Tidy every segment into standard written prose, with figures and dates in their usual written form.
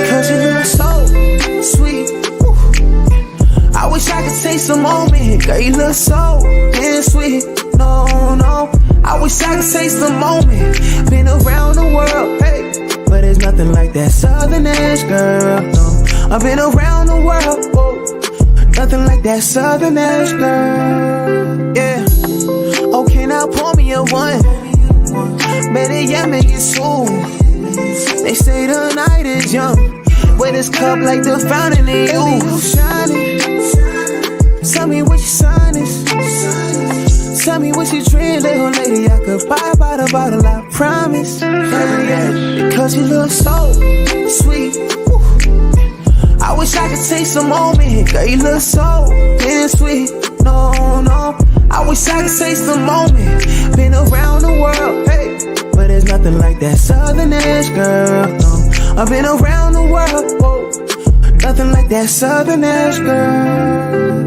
Because you look so sweet. Woo. I wish I could take some moment. Girl, you look so damn sweet. No, no. I wish I could taste the moment. Been around the world, hey, but there's nothing like that southern edge, girl. No, I've been around the world, whoa. Nothing like that southern edge, girl. Yeah. Okay, now pour me a one. Better yet, make it soon. They say the night is young, but this cup like the fountain in you. Shining. Tell me what your sign is. Tell me what you drink, little lady. I could buy by the bottle, I promise. Because you look so sweet. Woo. I wish I could take some moment. Girl, you look so damn sweet. No, no. I wish I could taste the moment. Been around the world, hey, but there's nothing like that southern edge, girl. No, I've been around the world, whoa. Nothing like that southern edge, girl.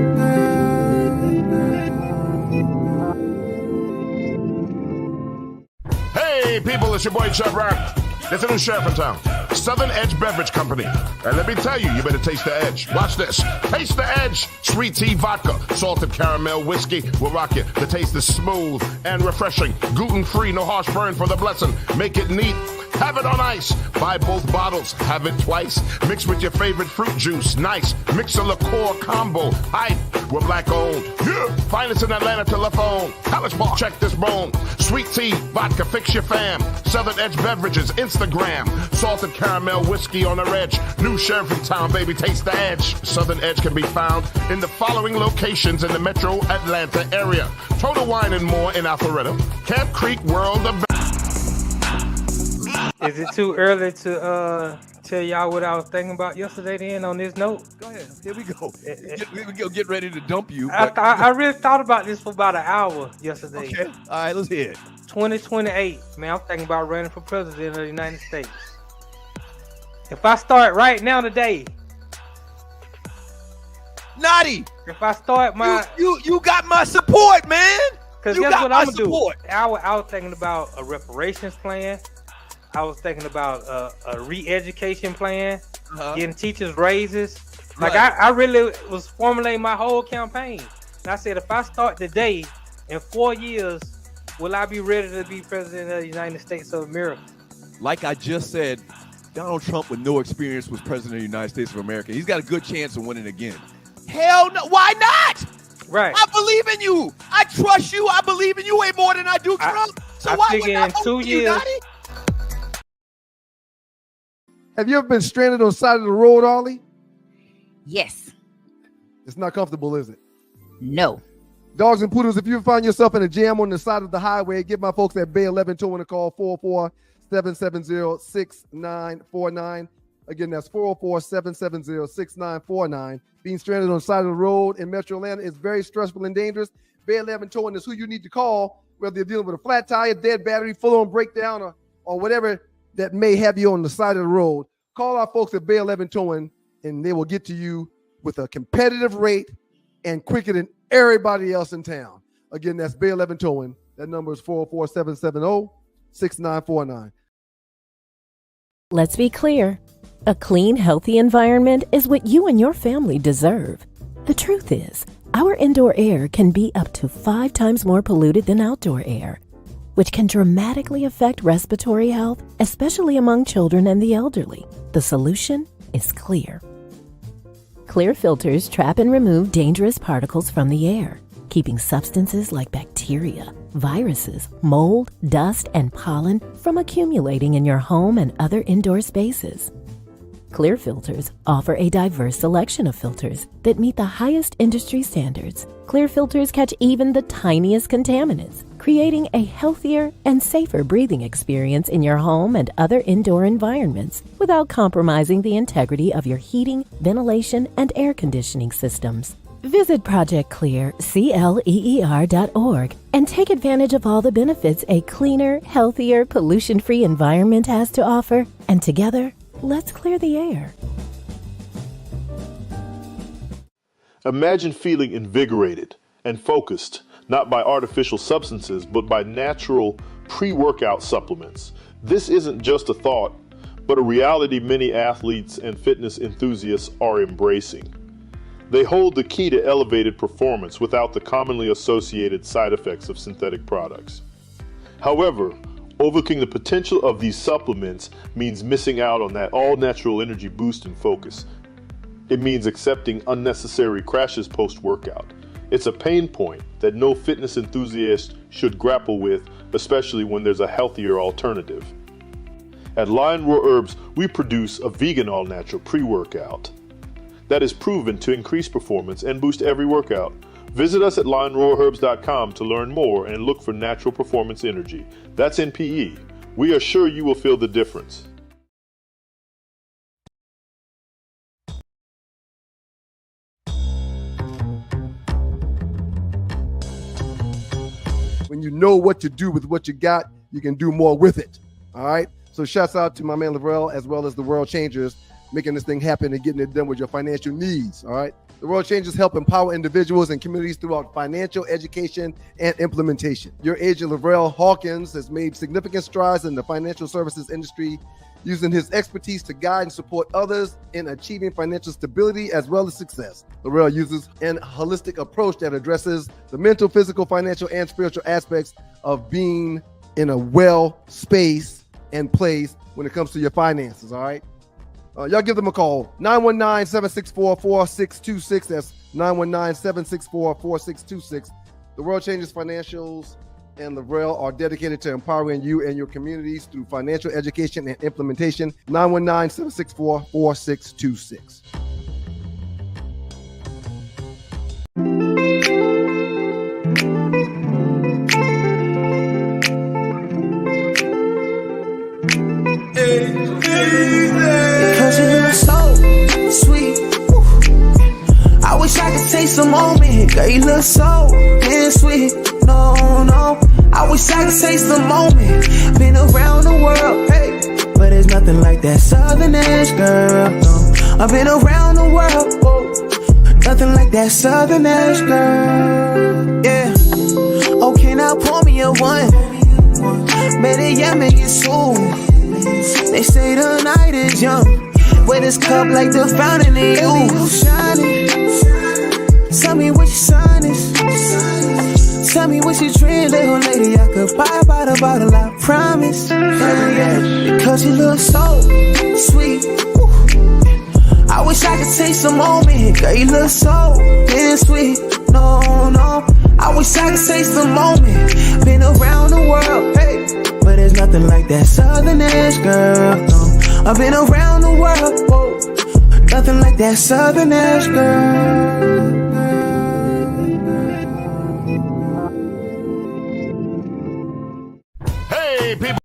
Hey people, it's your boy Chef Rock. There's a new sheriff in town, Southern Edge Beverage Company. And let me tell you, you better taste the edge. Watch this. Taste the edge. Sweet tea vodka, salted caramel whiskey will rock you. The taste is smooth and refreshing. Gluten-free, no harsh burn for the blessing. Make it neat. Have it on ice. Buy both bottles. Have it twice. Mix with your favorite fruit juice. Nice. Mix a liqueur combo. Hype. We're black owned. Yeah. Finest in Atlanta telephone. College Park. Check this bone. Sweet tea, vodka, fix your fam. Southern Edge Beverages, Instagram. Salted caramel whiskey on the edge. New sheriff in town, baby. Taste the edge. Southern Edge can be found in the following locations in the metro Atlanta area. Total Wine and More in Alpharetta. Camp Creek World of... Is it too early to tell y'all what I was thinking about yesterday then on this note? Go ahead. Here we go. Get ready to dump you. I really thought about this for about an hour yesterday. Okay. All right, let's hear it. 2028. Man, I'm thinking about running for president of the United States. If I start right now today. Notty. If I start my... You got my support, man. Because guess what I'm going to do? I was thinking about a reparations plan. I was thinking about a re-education plan, getting teachers raises. Like I really was formulating my whole campaign. And I said, if I start today, in 4 years, will I be ready to be president of the United States of America? Like I just said, Donald Trump with no experience was president of the United States of America. He's got a good chance of winning again. Hell no. Why not? Right. I believe in you. I trust you. I believe in you way more than I do Trump. So why would I vote for you, Notty? Have you ever been stranded on the side of the road, Arle? Yes. It's not comfortable, is it? No. Dogs and poodles, if you find yourself in a jam on the side of the highway, give my folks at Bay 11 Towing a call, 404-770-6949. Again, that's 404-770-6949. Being stranded on the side of the road in Metro Atlanta is very stressful and dangerous. Bay 11 Towing is who you need to call, whether you're dealing with a flat tire, dead battery, full-on breakdown, or whatever that may have you on the side of the road. Call our folks at Bay 11 Towing, and they will get to you with a competitive rate and quicker than everybody else in town. Again, that's Bay 11 Towing. That number is 404-770-6949. Let's be clear. A clean, healthy environment is what you and your family deserve. The truth is, our indoor air can be up to 5 times more polluted than outdoor air, which can dramatically affect respiratory health, especially among children and the elderly. The solution is clear. Clear filters trap and remove dangerous particles from the air, keeping substances like bacteria, viruses, mold, dust, and pollen from accumulating in your home and other indoor spaces. Clear filters offer a diverse selection of filters that meet the highest industry standards. Clear filters catch even the tiniest contaminants, creating a healthier and safer breathing experience in your home and other indoor environments without compromising the integrity of your heating, ventilation, and air conditioning systems. Visit ProjectClear.org and take advantage of all the benefits a cleaner, healthier, pollution-free environment has to offer. And together, let's clear the air. Imagine feeling invigorated and focused, not by artificial substances, but by natural pre-workout supplements. This isn't just a thought, but a reality many athletes and fitness enthusiasts are embracing. They hold the key to elevated performance without the commonly associated side effects of synthetic products. However, overlooking the potential of these supplements means missing out on that all-natural energy boost and focus. It means accepting unnecessary crashes post-workout. It's a pain point that no fitness enthusiast should grapple with, especially when there's a healthier alternative. At Lion Roar Herbs, we produce a vegan all-natural pre-workout that is proven to increase performance and boost every workout. Visit us at lionroarherbs.com to learn more and look for natural performance energy. That's NPE. We are sure you will feel the difference. When you know what to do with what you got, you can do more with it. All right. So shouts out to my man Lavrell, as well as the World Changers, making this thing happen and getting it done with your financial needs. All right. The World Changers help empower individuals and communities throughout financial education and implementation. Your agent Lavrell Hawkins has made significant strides in the financial services industry, using his expertise to guide and support others in achieving financial stability as well as success. Lavrell uses an holistic approach that addresses the mental, physical, financial, and spiritual aspects of being in a well space and place when it comes to your finances, all right? Y'all give them a call, 919-764-4626. That's 919-764-4626. The World Changes Financials and Lavrell are dedicated to empowering you and your communities through financial education and implementation. 919-764-4626. Because you look so sweet. Woo. I wish I could taste the moment. Girl, you look so damn sweet. No. I wish I could taste the moment. Been around the world, hey, but there's nothing like that Southern ass girl. No. I've been around the world, whoa. Nothing like that Southern ass girl. Yeah. Okay, now pour me a one. Better yet, make it soon. They say the night is young, with this cup like the fountain in you shining. Tell me what your sign is. Tell me what you drink, little lady. I could buy by the bottle, I promise. Yeah. Because you look so sweet. Woo. I wish I could taste the moment. Girl, you look so damn sweet. No. I wish I could taste the moment. Been around the world, hey, but there's nothing like that Southern ass girl. No. I've been around the world, whoa. Nothing like that Southern ass girl. Hey, people.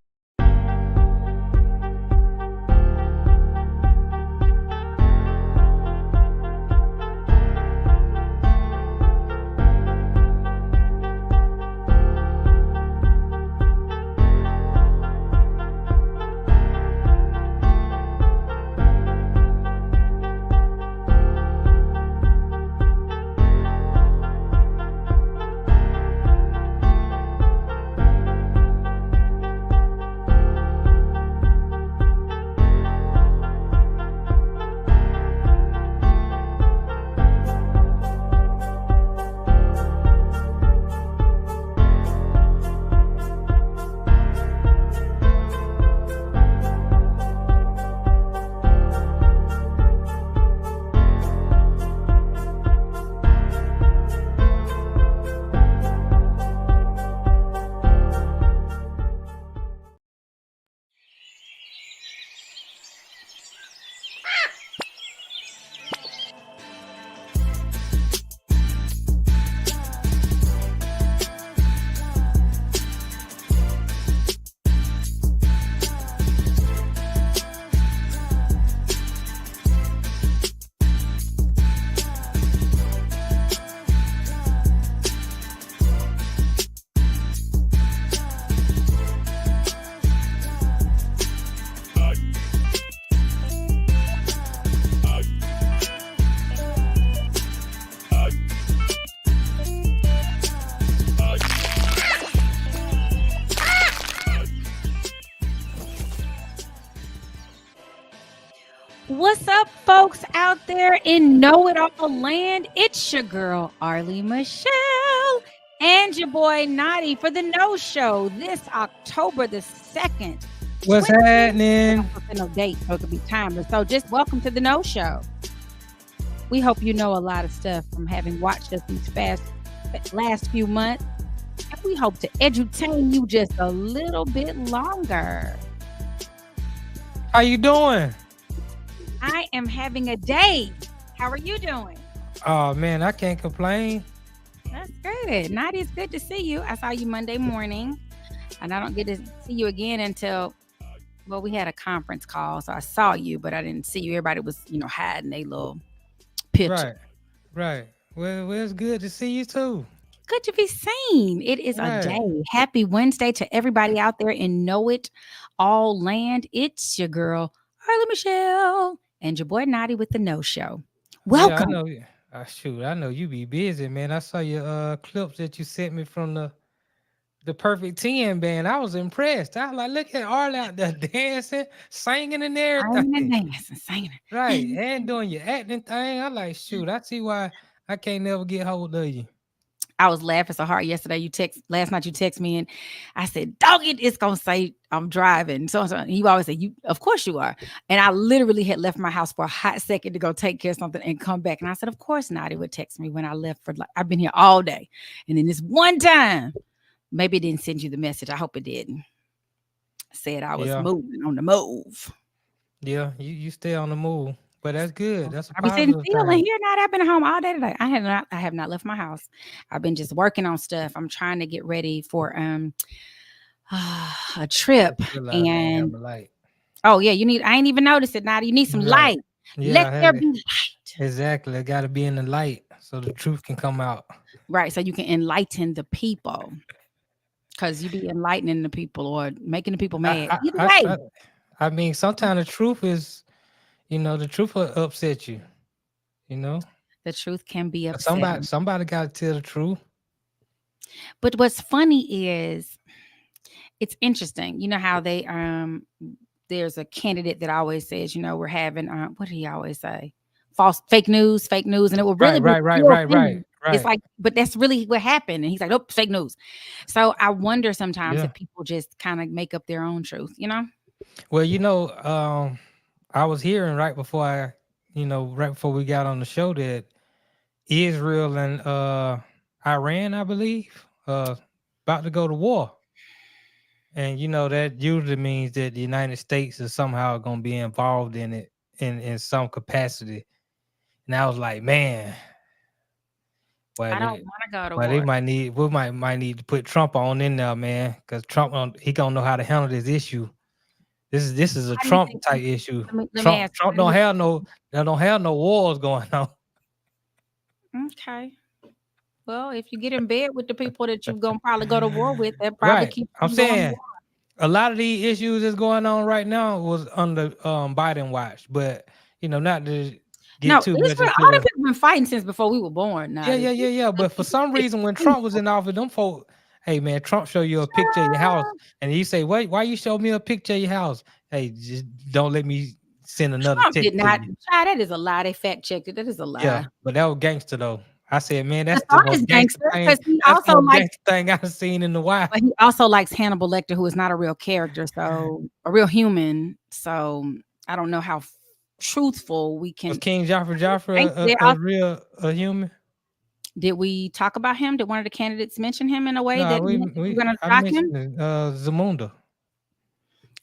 What's up, folks out there in Know It All Land? It's your girl, Arle Michelle, and your boy, Notty, for the No Show this October the 2nd. What's happening? No date, so it could be timeless. So just welcome to the No Show. We hope you know a lot of stuff from having watched us these last few months. And we hope to entertain you just a little bit longer. How you doing? I am having a day. How are you doing? Oh man, I can't complain. That's good. Nadi, it's good to see you. I saw you Monday morning, and I don't get to see you again until, well, we had a conference call, so I saw you, but I didn't see you. Everybody was, hiding their little picture. Right. Well, it's good to see you too. Good to be seen. It is a day. Happy Wednesday to everybody out there in Know It All Land. It's your girl, Arle Michelle, and your boy Nadi with the No Show. Welcome. Yeah, I know. Shoot, I know you be busy, man. I saw your clips that you sent me from the Perfect 10 band. I was impressed. I was like, look at Arle out there dancing, singing and everything. Singing. Right, and doing your acting thing. I like, shoot, I see why I can't never get hold of you. I was laughing so hard yesterday. Last night you text me and I said, dog it, it's gonna say I'm driving. So you always say, of course you are. And I literally had left my house for a hot second to go take care of something and come back. And I said, of course Nadi would text me when I left I've been here all day. And then this one time, maybe it didn't send you the message. I hope it didn't. Said I was moving on the move. Yeah, you stay on the move. But that's good. That's a I've been sitting still and here now. I've been home all day today. I have not left my house. I've been just working on stuff. I'm trying to get ready for a trip. And oh yeah, I ain't even noticed it now. You need some light. Yeah, let there be light. Exactly. It gotta be in the light so the truth can come out. Right. So you can enlighten the people. Because you be enlightening the people or making the people mad. Either way. I mean, sometimes the truth is, the truth will upset you, The truth can be upsetting. Somebody got to tell the truth. But what's funny is, it's interesting. You know how they, there's a candidate that always says, we're having, what do he always say? Fake news. And it will really Right. It's like, but that's really what happened. And he's like, nope, fake news. So I wonder sometimes if people just kind of make up their own truth, Well, I was hearing right before we got on the show that Israel and Iran, I believe, about to go to war. And that usually means that the United States is somehow going to be involved in it in some capacity. And I was like, man, I don't want to go to war. We might need to put Trump on in there, man, because Trump he gonna know how to handle this issue. This is a Trump type issue. Trump don't have no wars going on. Okay. Well, if you get in bed with the people that you're gonna probably go to war with, that probably keep. I'm saying a lot of these issues that's going on right now was under Biden watch, but not to get too much. All the people been fighting since before we were born. Now. Yeah. But for some reason, when Trump was in office, them folks. Hey man, Trump show you a picture of your house, and you say, "Wait, why you show me a picture of your house?" Hey, just don't let me send another. Trump did not. That is a lie. They fact checked it. That is a lie. Yeah, but that was gangster though. I said, man, that's the most gangster thing. Because he also likes thing I've seen in the wild. But he also likes Hannibal Lecter, who is not a real character, so a real human. So I don't know how truthful we can. Was King Joffrey a human? Did we talk about him? Did one of the candidates mention him in a way that we're going to shock him? Zamunda.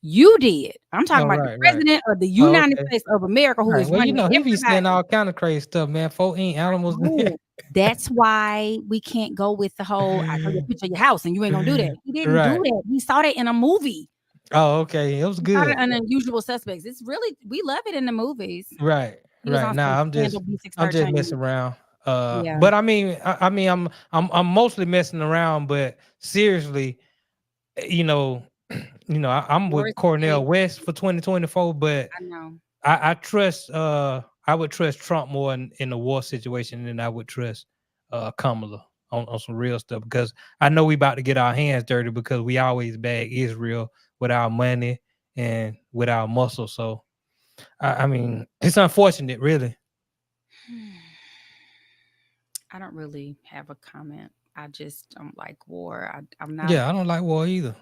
You did. I'm talking about the president of the United States of America, who is running. He be saying all kind of crazy stuff, man. Folk ain't animals. That's why we can't go with the whole I show you a picture of your house and you ain't gonna do that. He didn't do that. He saw that in a movie. Oh, okay. It was good. An Unusual Suspects. It's really, we love it in the movies. Right. Nah, I'm just messing around. But I mean, I'm mostly messing around. But seriously, I'm with Cornel West for 2024. But I know I trust. I would trust Trump more in the war situation than I would trust Kamala on some real stuff, because I know we about to get our hands dirty because we always bag Israel with our money and with our muscle. So I mean, it's unfortunate, really. I don't really have a comment. I just don't like war. I'm not. Yeah, I don't like war either.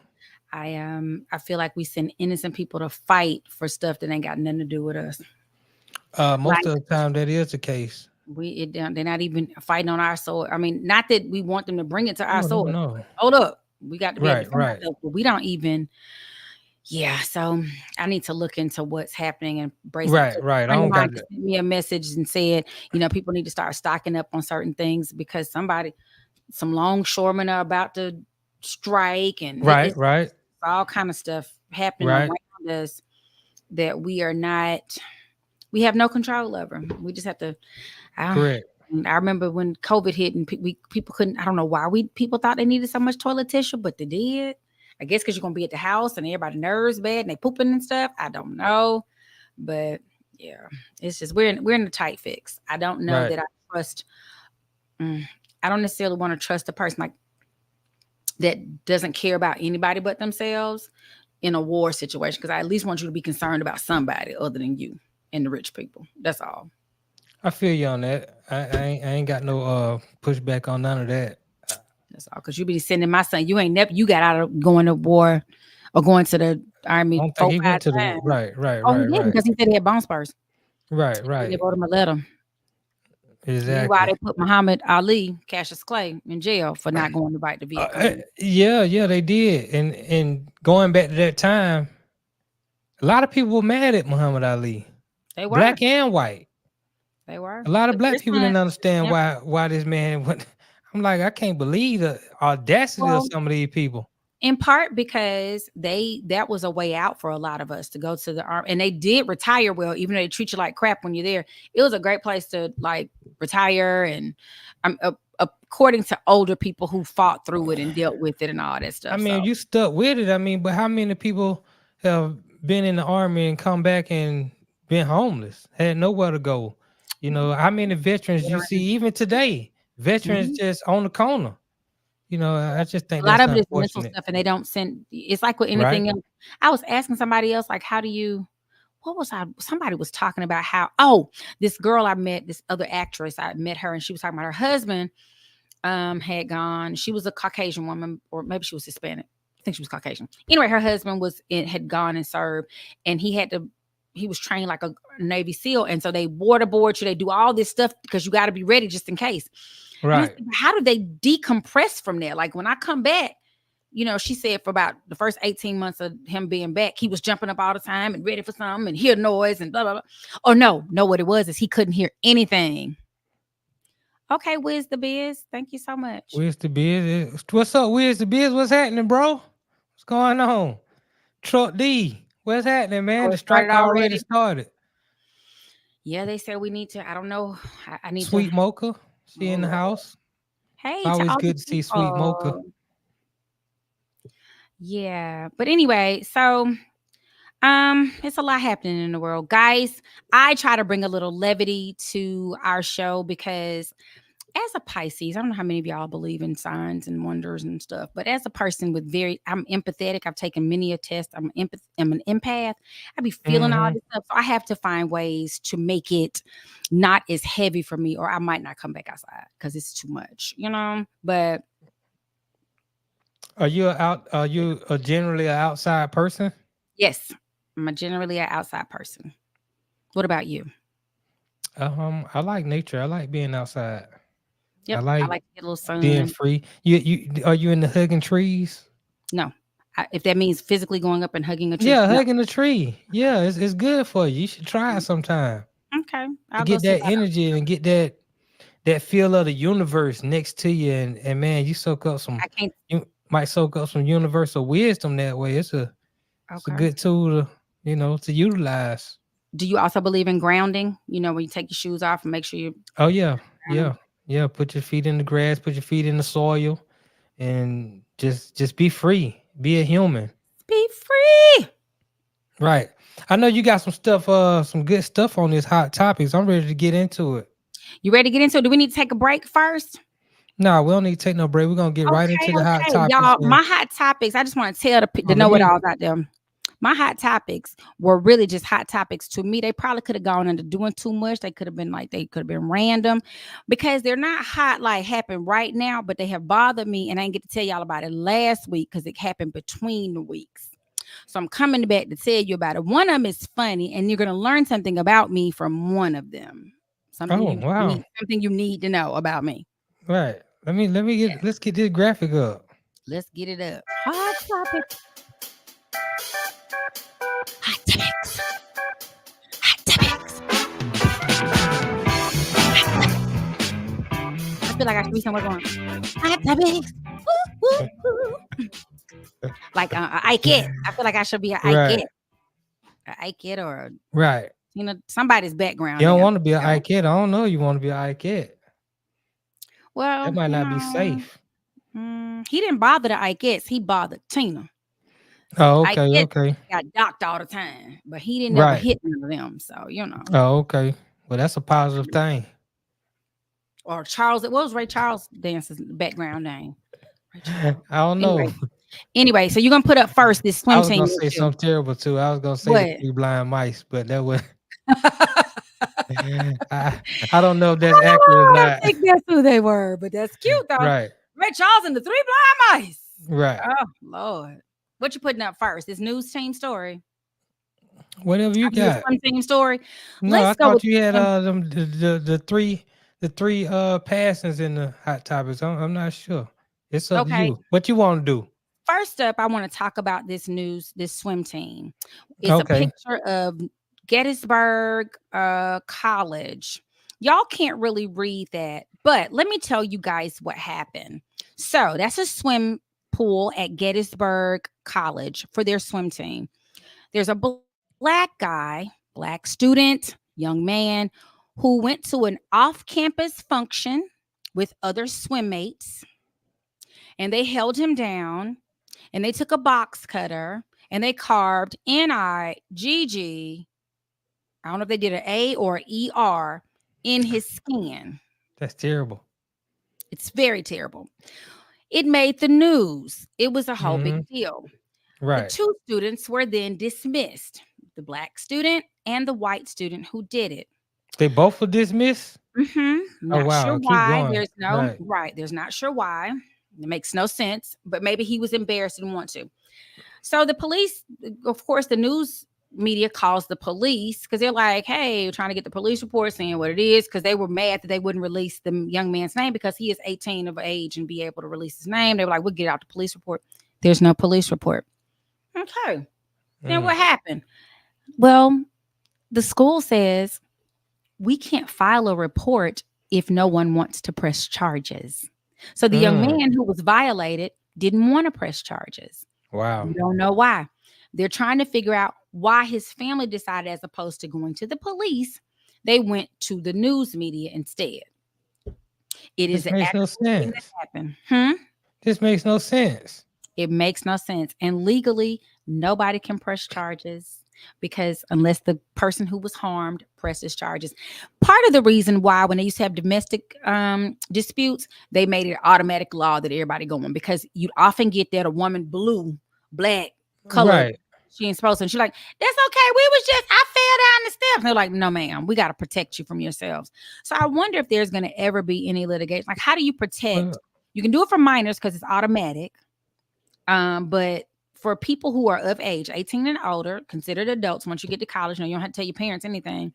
I feel like we send innocent people to fight for stuff that ain't got nothing to do with us. Most of the time, that is the case. They're not even fighting on our soil. I mean, not that we want them to bring it to our soil. No. Hold up, we got to be right. but we don't even. Yeah, so I need to look into what's happening and brace. Right. I don't got sent me a message and said, people need to start stocking up on certain things because some longshoremen are about to strike and right. All kind of stuff happening around us that we have no control over. We just have to. Correct. I remember when COVID hit and people couldn't. I don't know why people thought they needed so much toilet tissue, but they did. I guess because you're gonna be at the house and everybody's nerves bad and they pooping and stuff. I don't know, but yeah, it's just we're in a tight fix. I don't know that I trust. I don't necessarily want to trust a person like that doesn't care about anybody but themselves in a war situation, because I at least want you to be concerned about somebody other than you and the rich people. That's all. I feel you on that. I ain't got no pushback on none of that. That's all, because you be sending my son. You got out of going to war or going to the army. I don't think he went to the right. He did because he said he had bone spurs. Right. They wrote him a letter. Exactly. Why they put Muhammad Ali, Cassius Clay, in jail for not going to fight the Vietnam. Yeah, they did. And going back to that time, a lot of people were mad at Muhammad Ali. They were black and white. They were. A lot of black people didn't understand why this man went. I'm like, I can't believe the audacity of some of these people. In part because that was a way out for a lot of us to go to the army, and they did retire well, even though they treat you like crap when you're there. It was a great place to like retire, and according to older people who fought through it and dealt with it and all that stuff. I mean, you stuck with it. I mean, but how many people have been in the army and come back and been homeless, had nowhere to go? How many veterans you see even today? Veterans just on the corner. I just think a lot of it is mental stuff, and they don't send. It's like with anything else. I was asking somebody else, like, how do you? What was I? Somebody was talking about how. Oh, this girl I met, this other actress, I met her, and she was talking about her husband. Had gone. She was a Caucasian woman, or maybe she was Hispanic. I think she was Caucasian. Anyway, her husband had gone and served, and he was trained like a Navy SEAL, and so they waterboard you. They do all this stuff because you got to be ready just in case. Right. How do they decompress from there? Like when I come back, she said for about the first 18 months of him being back, he was jumping up all the time and ready for something and hear noise and blah, blah, blah. Oh, no, what it was is he couldn't hear anything. Okay, Wiz the Biz. Thank you so much. Wiz the Biz. What's up, Wiz the Biz? What's happening, bro? What's going on? Truck D. What's happening, man? The strike already started. Yeah, they said we need to. I don't know. I need Sweet Mocha. She in the house. Hey, always good to see Sweet Mocha. Yeah, but anyway, so it's a lot happening in the world, guys. I try to bring a little levity to our show because as a Pisces, I don't know how many of y'all believe in signs and wonders and stuff, but as a person I'm empathetic. I've taken many a test. I'm an empath. I be feeling all this stuff. So I have to find ways to make it not as heavy for me, or I might not come back outside because it's too much, but. Are you generally an outside person? Yes. I'm generally an outside person. What about you? I like nature. I like being outside. Yep, I like to get a little sun. Being free. You are you into hugging trees? No. If that means physically going up and hugging a tree. Yeah, hugging a tree. Yeah, it's good for you. You should try it sometime. Okay. I'll get that energy and get that feel of the universe next to you, and man, you soak up some. You might soak up some universal wisdom that way. It's a good tool to to utilize. Do you also believe in grounding? When you take your shoes off and make sure you. Oh yeah. Put your feet in the grass, put your feet in the soil, and just be free. Be a human. Be free. Right. I know you got some stuff, some good stuff on this hot topics. I'm ready to get into it. You ready to get into it? Do we need to take a break first? No, we don't need to take no break. We're gonna get right into the hot topics. Y'all, my hot topics. I just want to tell the know-it-alls out there. My hot topics were really just hot topics to me. They probably could have gone into doing too much. They could have been random because they're not hot like happen right now, but they have bothered me. And I didn't get to tell y'all about it last week because it happened between the weeks. So I'm coming back to tell you about it. One of them is funny, and you're going to learn something about me from one of them. Something you need to know about me. Right. Let's get this graphic up. Let's get it up. Hot topic. Hot topics. Hot topics. I feel like I should be somewhere going. Hot topics. Woo, woo, woo. Like I get. I feel like I should be an I get or right. Somebody's background. You don't want to be an I kid. I don't know. You want to be an I kid. Well, that might not be safe. He didn't bother the I guess. He bothered Tina. Oh, okay, okay. Got docked all the time, but he didn't ever hit none of them. So Oh, okay. Well, that's a positive thing. Or Charles. What was Ray Charles Dance's background name? I don't know. Anyway, so you're gonna put up first this swim team. I was gonna say something terrible too. I was gonna say the 3 blind mice, but that was. I don't know if that's accurate or not. I think that's who they were, but that's cute though. Right. Ray Charles and the 3 blind mice. Right. Oh Lord, what you putting up first? This news team story. Whatever you got. Swim team story. No, I thought you had the three passings in the hot topics. I'm not sure. It's up to you. What you want to do? First up, I want to talk about this swim team. It's a picture of Gettysburg College. Y'all can't really read that, but let me tell you guys what happened. So that's a swim pool at Gettysburg College for their swim team. There's a black student, young man, who went to an off-campus function with other swim mates, and they held him down, and they took a box cutter, and they carved N-I-G-G, I don't know if they did an A or an E-R, in his skin. That's terrible. It's very terrible. It made the news. It was a whole big deal. Right. The 2 students were then dismissed, the black student and the white student who did it. They both were dismissed? Not sure why. There's There's not sure why. It makes no sense, but maybe he was embarrassed and didn't want to. So the police, of course, the news media calls the police because they're like, hey, we're trying to get the police report saying what it is, because they were mad that they wouldn't release the young man's name because he is 18 of age and be able to release his name. They were like, we'll get out the police report. There's no police report. Okay. Then what happened? Well, the school says we can't file a report if no one wants to press charges. So the young man who was violated didn't want to press charges. Wow. We don't know why. They're trying to figure out why his family decided, as opposed to going to the police, they went to the news media instead. It makes no sense. That happened. This makes no sense. It makes no sense. And legally, nobody can press charges because unless the person who was harmed presses charges. Part of the reason why when they used to have domestic disputes, they made it an automatic law that everybody going, because you'd often get that a woman blue, black, color. Right. She ain't supposed to. And she's like, that's okay. I fell down the steps. And they're like, no, ma'am, we got to protect you from yourselves. So I wonder if there's going to ever be any litigation. Like, how do you protect? You can do it for minors because it's automatic. But for people who are of age, 18 and older, considered adults, once you get to college, you don't have to tell your parents anything.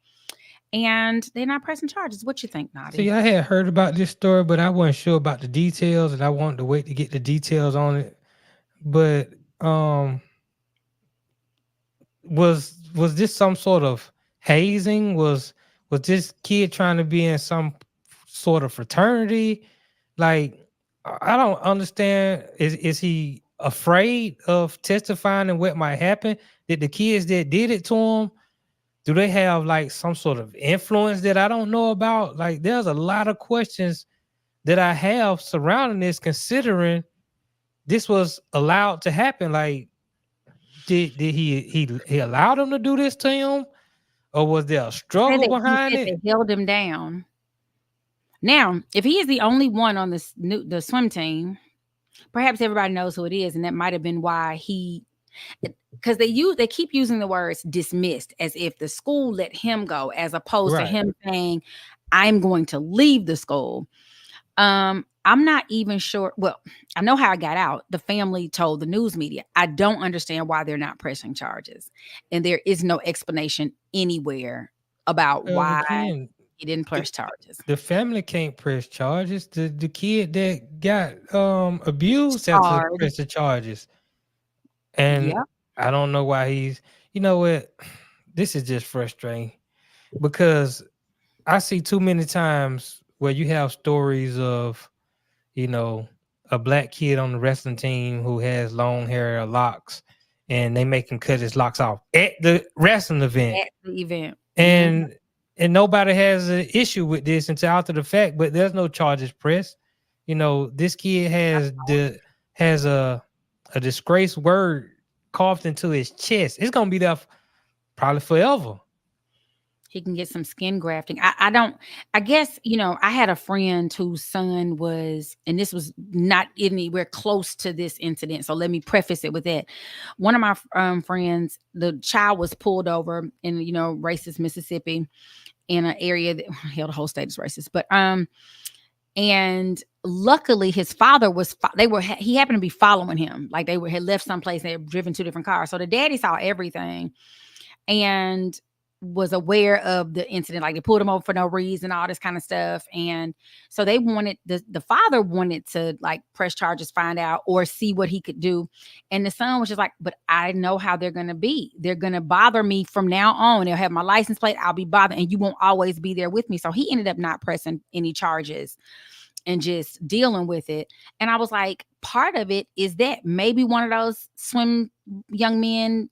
And they're not pressing charges. What you think, Notty? See, I had heard about this story, but I wasn't sure about the details, and I wanted to wait to get the details on it. But was this some sort of hazing? Was this kid trying to be in some sort of fraternity? Like, I don't understand. Is he afraid of testifying and what might happen? Did the kids that did it to him, do they have like some sort of influence that I don't know about? Like, there's a lot of questions that I have surrounding this, considering this was allowed to happen. Like, did he allow them to do this to him, or was there a struggle behind it? They held him down. Now, if he is the only one on the swim team, perhaps everybody knows who it is, and that might have been why he because they keep using the words dismissed as if the school let him go, as opposed to him saying, I'm going to leave the school. I'm not even sure. Well, I know how I got out. The family told the news media. I don't understand why they're not pressing charges. And there is no explanation anywhere about why he didn't press charges. The family can't press charges. The kid that got abused has to press the charges. And I don't know why you know what? This is just frustrating because I see too many times where you have stories of, you know, a black kid on the wrestling team who has long hair or locks, and they make him cut his locks off at the wrestling event. And nobody has an issue with this until after the fact, but there's no charges pressed. You know, this kid has a disgrace word carved into his chest. It's gonna be there probably forever. He can get some skin grafting. I guess, you know, I had a friend whose son was, and this was not anywhere close to this incident. So let me preface it with that. One of my friends, the child was pulled over in, you know, racist Mississippi, in an area that, hell, the whole state is racist, but, and luckily his father he happened to be following him. Like had left someplace, they had driven 2 different cars. So the daddy saw everything and was aware of the incident. Like they pulled him over for no reason, all this kind of stuff. And so they wanted, the father wanted to like press charges, find out, or see what he could do. And the son was just like, but I know how they're going to be. They're going to bother me from now on. They'll have my license plate. I'll be bothered and you won't always be there with me. So he ended up not pressing any charges and just dealing with it. And I was like, part of it is that maybe one of those swim young men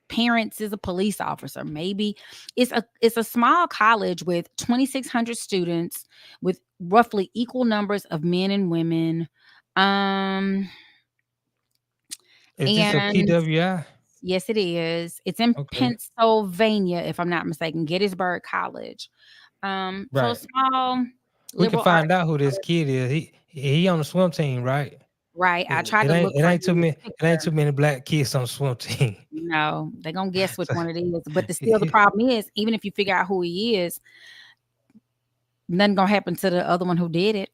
parents is a police officer. Maybe it's a small college with 2,600 students with roughly equal numbers of men and women. Is this a PWI? Yes, it is. It's in Pennsylvania, if I'm not mistaken, Gettysburg College. So small. We can find out who this kid is. He on the swim team, right? Right. I tried to look. It ain't too many black kids on the swim team. No, they're gonna guess which one it is. But still, the problem is, even if you figure out who he is, nothing gonna happen to the other one who did it.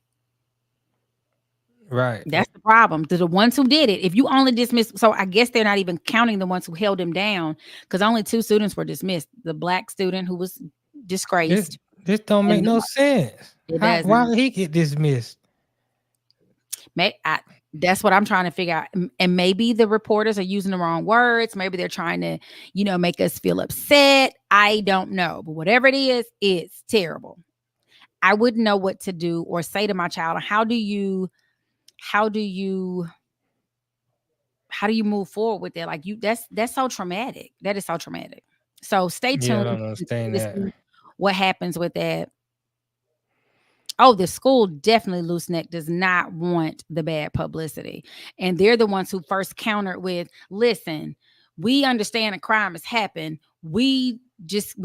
Right. That's the problem. To the ones who did it, if you only dismiss, so I guess they're not even counting the ones who held him down, because only 2 students were dismissed. The black student who was disgraced. This don't make no sense. Why did he get dismissed? That's what I'm trying to figure out. And maybe the reporters are using the wrong words. Maybe they're trying to, you know, make us feel upset. I don't know. But whatever it is, it's terrible. I wouldn't know what to do or say to my child. How do you move forward with that? Like that's so traumatic. That is so traumatic. So stay tuned. I don't understand that. What happens with that? Oh, the school definitely, loose neck, does not want the bad publicity. And they're the ones who first countered with, listen, we understand a crime has happened. We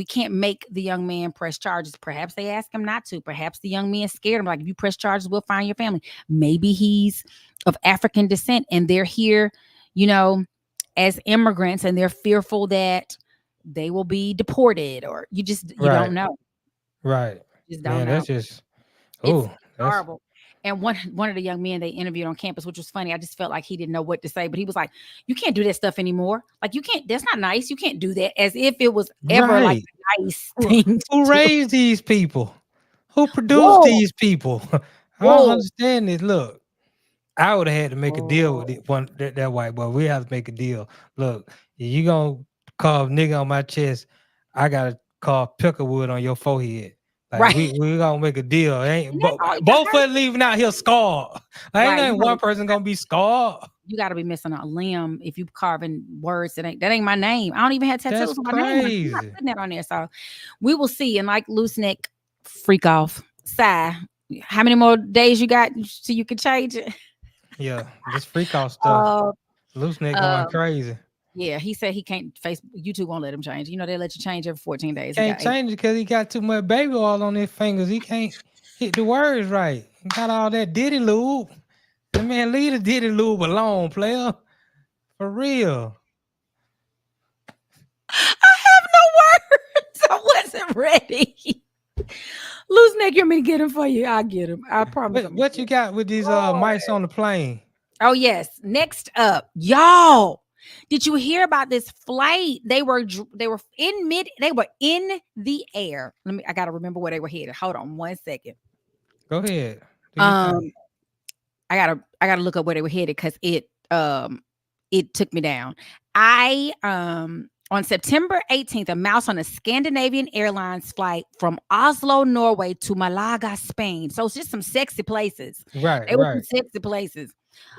can't make the young man press charges. Perhaps they ask him not to. Perhaps the young man scared him. Like, if you press charges, we'll find your family. Maybe he's of African descent and they're here, you know, as immigrants, and they're fearful that they will be deported, or you don't know. Right. You just don't know. That's just... It's horrible. And one of the young men they interviewed on campus, which was funny, I just felt like he didn't know what to say, but he was like, you can't do that stuff anymore. Like, you can't, that's not nice. You can't do that, as if it was ever like a nice thing. Who raised these people? Who produced these people? I don't understand this. Look, I would have had to make a deal with that white boy. We have to make a deal. Look, you gonna carve nigga on my chest, I gotta carve pickerwood on your forehead. Like, we gonna make a deal. Both of us leaving out here scarred. Ain't one person gonna be scarred. You gotta be missing a limb if you carving words that ain't my name. I don't even have tattoos with my name. I'm not putting that on there. So we will see. And like loose neck, freak off. Sigh. How many more days you got so you can change it? Yeah, this freak off stuff. Loose neck going crazy. Yeah, he said he can't. YouTube won't let him change. You know, they let you change every 14 days. Can't change it because he got too much baby oil on his fingers. He can't hit the words right. He got all that diddy lube. The man, leave the diddy lube alone, player. For real. have no words. I wasn't ready. Loose neck, you want me to get him for you? I'll get him. I promise. What you got with these mice on the plane? Oh, yes. Next up, y'all. Did you hear about this flight? They were in the air. I gotta remember where they were headed. Hold on 1 second. Go ahead. I gotta look up where they were headed because it took me down. On September 18th, a mouse on a Scandinavian Airlines flight from Oslo, Norway to Malaga, Spain. So it's just some sexy places. Right. They were some sexy places.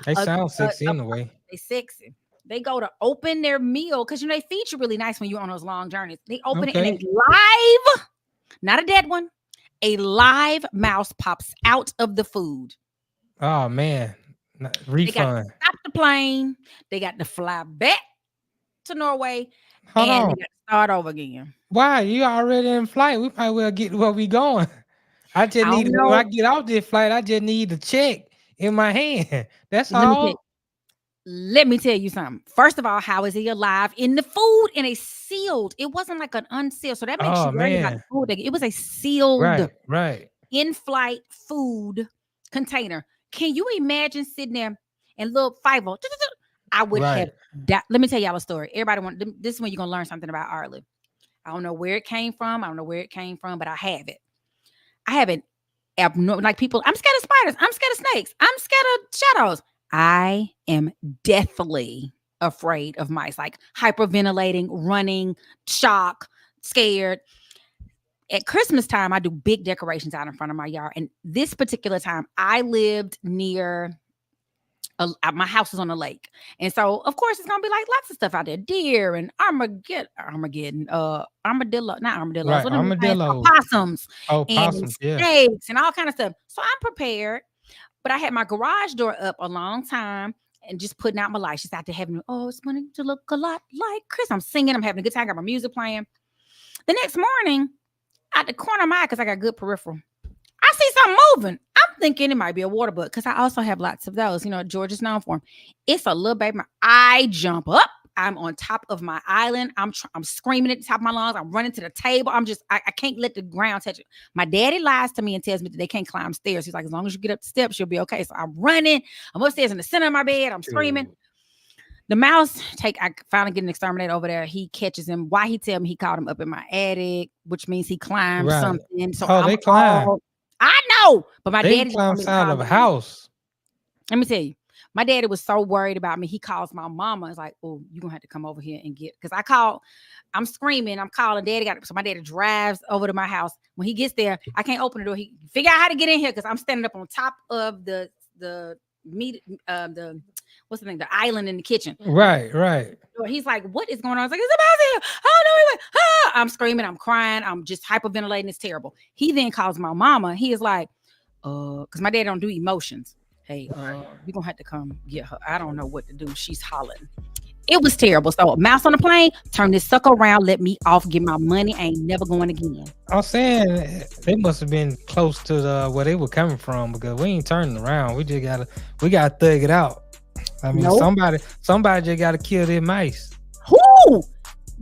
They sound sexy anyway. They sexy. They go to open their meal because they feed you really nice when you're on those long journeys. They open it and a live, not a dead one, a live mouse pops out of the food. Oh man, refund. They got to stop the plane. They got to fly back to Norway. Hold and on. They got to start over again. Why? You already in flight. We might well get where we going. I just need when I get off this flight. I just need the check in my hand. That's all. Let me tell you something. First of all, how is he alive in the food in a sealed? It wasn't like an unsealed. So that makes you worry about the food. It was a sealed, in-flight food container. Can you imagine sitting there and little Fivo? I would have died. Let me tell y'all a story. Everybody this is when you're gonna learn something about Arle. I don't know where it came from. But I have it. I have an abnormal, like people. I'm scared of spiders. I'm scared of snakes. I'm scared of shadows. I am deathly afraid of mice, like hyperventilating, running, shock, scared. At Christmas time, I do big decorations out in front of my yard. And this particular time, I lived near my house is on a lake. And so, of course, it's going to be like lots of stuff out there. Deer and armadillo, not armadillos. Right, armadillos. Possums. Oh, and possums, snakes and all kind of stuff. So I'm prepared. But I had my garage door up a long time and just putting out my lights. Just out there having, it's going to look a lot like Chris. I'm singing. I'm having a good time. I got my music playing. The next morning, out the corner of my eye, because I got good peripheral, I see something moving. I'm thinking it might be a water bug because I also have lots of those. Georgia's known for them. It's a little baby. I jump up. I'm on top of my island. I'm screaming at the top of my lungs. I'm running to the table. I can't let the ground touch it. My daddy lies to me and tells me that they can't climb stairs. He's like, as long as you get up the steps, you'll be okay. So I'm running. I'm upstairs in the center of my bed. I'm screaming. The mouse I finally get an exterminator over there. He catches him. Why he tell me he caught him up in my attic, which means he climbed something. So they climb. I know, but my daddy climbs out of a house. Let me tell you. My daddy was so worried about me. He calls my mama. It's like, oh, you're going to have to come over here and get, because I'm screaming. I'm calling daddy. So my daddy drives over to my house. When he gets there, I can't open the door. He figure out how to get in here because I'm standing up on top of the island in the kitchen. Right. He's like, what is going on? I was like, it's a mouse here. Oh, no, he went. Ah! I'm screaming. I'm crying. I'm just hyperventilating. It's terrible. He then calls my mama. He is like, because my dad don't do emotions. Hey, you're going to have to come get her. I don't know what to do. She's hollering. It was terrible. So, mouse on the plane, turn this sucker around, let me off, get my money. I ain't never going again. I'm saying they must have been close to where they were coming from because we ain't turning around. We gotta thug it out. I mean, somebody just gotta kill their mice. Who?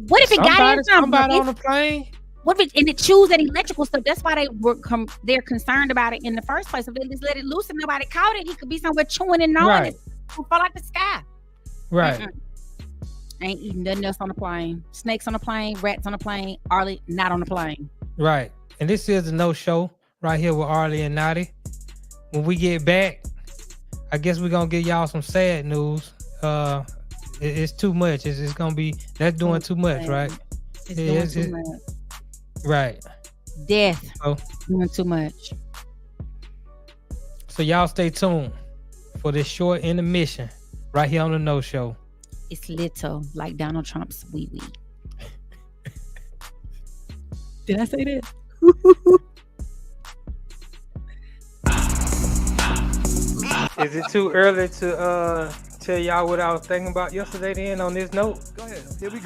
What if it got in somebody on the plane? What if it chews that electrical stuff? That's why they're concerned about it in the first place. If they just let it loose and nobody caught it, he could be somewhere chewing and gnawing. It will fall out the sky. Right. Ain't eating nothing else on the plane. Snakes on the plane, rats on the plane, Arle not on the plane. Right. And this is the No Show right here with Arle and Notty. When we get back, I guess we're gonna give y'all some sad news. It's too much. It's gonna be doing too much, right? It's doing too much. Right. Death. Doing too much. So y'all stay tuned for this short intermission right here on the No Show. It's little like Donald Trump's wee wee. Did I say that? Is it too early to tell y'all what I was thinking about yesterday then on this note? Go ahead. Here we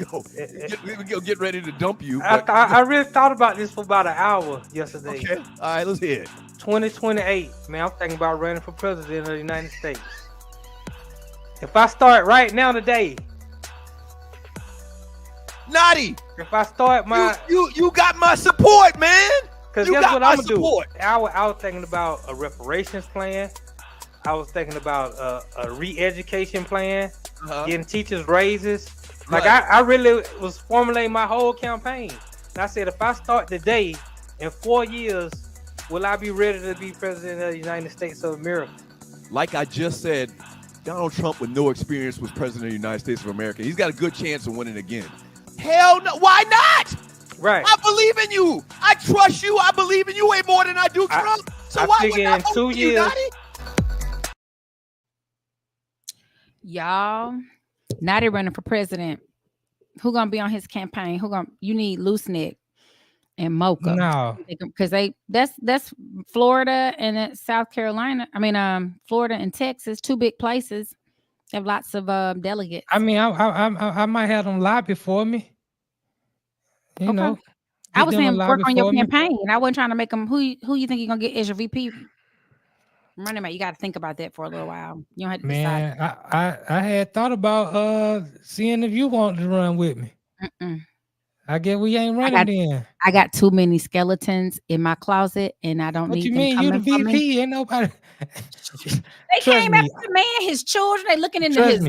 go. Get ready to dump you. I really thought about this for about an hour yesterday. Okay. All right, let's hear it. 2028. Man, I'm thinking about running for president of the United States. If I start right now today, Notty, If I start my, you got my support, man. because You guess got what my I'm gonna do? support. I was thinking about a reparations plan. I was thinking about a re-education plan, getting teachers raises. Like I really was formulating my whole campaign. And I said, if I start today, in 4 years, will I be ready to be president of the United States of America? Like I just said, Donald Trump with no experience was president of the United States of America. He's got a good chance of winning again. Hell no, why not? Right. I believe in you. I trust you. I believe in you way more than I do Trump. So why would I vote for you, Notty? Y'all, Notty running for president. Who gonna be on his campaign? You need Loose Neck and Mocha. No, because that's Florida and that's South Carolina. I mean, Florida and Texas, two big places, have lots of delegates. I mean, I might have them lobby for me. You know, I was saying work on your campaign, and I wasn't trying to make them. Who you think you're gonna get as your VP? Running mate, you got to think about that for a little while. You don't have to decide. I had thought about seeing if you want to run with me. I guess we ain't running then. I got too many skeletons in my closet, and I don't need them. What you mean? You the VP? Ain't nobody. They came after the man, his children. They looking into his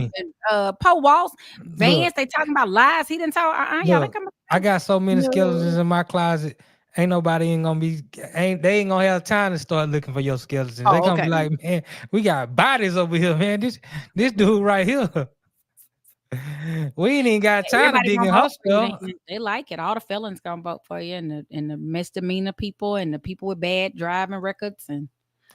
Poe Walls vans. They talking about lies. He didn't tell. Y'all. I got so many skeletons in my closet. Ain't nobody they ain't gonna have time to start looking for your skeletons. They gonna be like, man, we got bodies over here, man. This dude right here. We ain't even got time to dig in hospital. They like it. All the felons gonna vote for you, and the misdemeanor people, and the people with bad driving records. And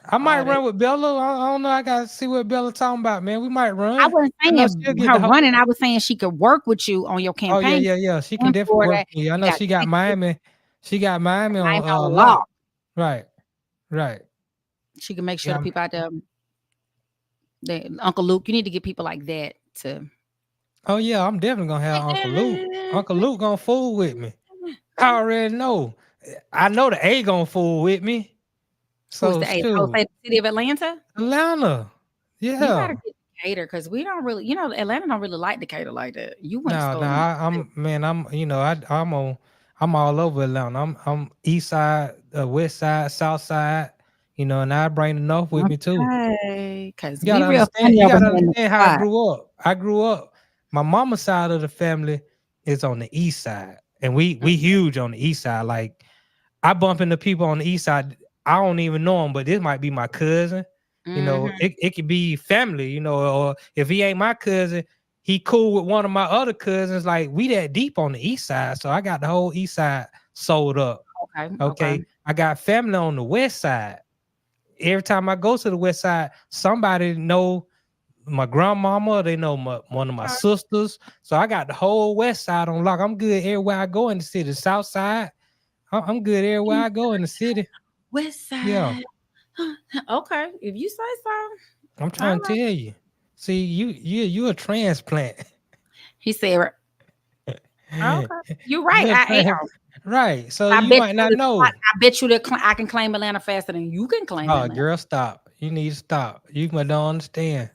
I might run with Bella. I don't know. I gotta see what Bella talking about, man. We might run. I wasn't saying her running. I was saying she could work with you on your campaign. Oh yeah. She can definitely work with me. I know she got Miami. She got Miami on lock. Right. She can make sure the people out there. Uncle Luke, you need to get people like that to. Oh yeah, I'm definitely gonna have Uncle Luke. Uncle Luke gonna fool with me. I already know. I know the A gonna fool with me. So who's the A? Oh, say the city of Atlanta. Atlanta. Yeah. You gotta get Decatur because we don't really, Atlanta don't really like Decatur like that. You went I'm all over Atlanta. I'm east side, west side, south side, and I bring the north with me too. Because you gotta understand how I grew up. My mama's side of the family is on the east side, and we huge on the east side. Like I bump into people on the east side, I don't even know him, but this might be my cousin. It could be family, or if he ain't my cousin, he cool with one of my other cousins. Like we that deep on the east side, so I got the whole east side sold up. Okay. I got family on the west side. Every time I go to the west side, somebody know my grandmama. They know one of my sisters. So I got the whole west side on lock. I'm good everywhere I go in the city. South side, I'm good everywhere I go in the city. West side. Yeah. Okay, if you say so. I'm trying to tell you. See, you a transplant. He said, okay. You're right. I am. Right. So you might not know. I bet you that I can claim Atlanta faster than you can claim Atlanta. Girl, stop. You need to stop. You might don't understand.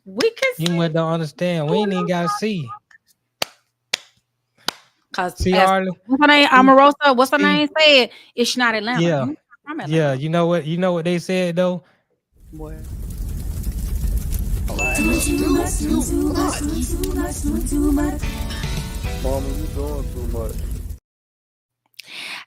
We can see. You might don't understand. We ain't even got to see. See, Arle. What's her name? Omarosa. What's her name? Said it's not Atlanta. Yeah. Yeah. You know what they said though? What? Too much. Mama, you doing too much.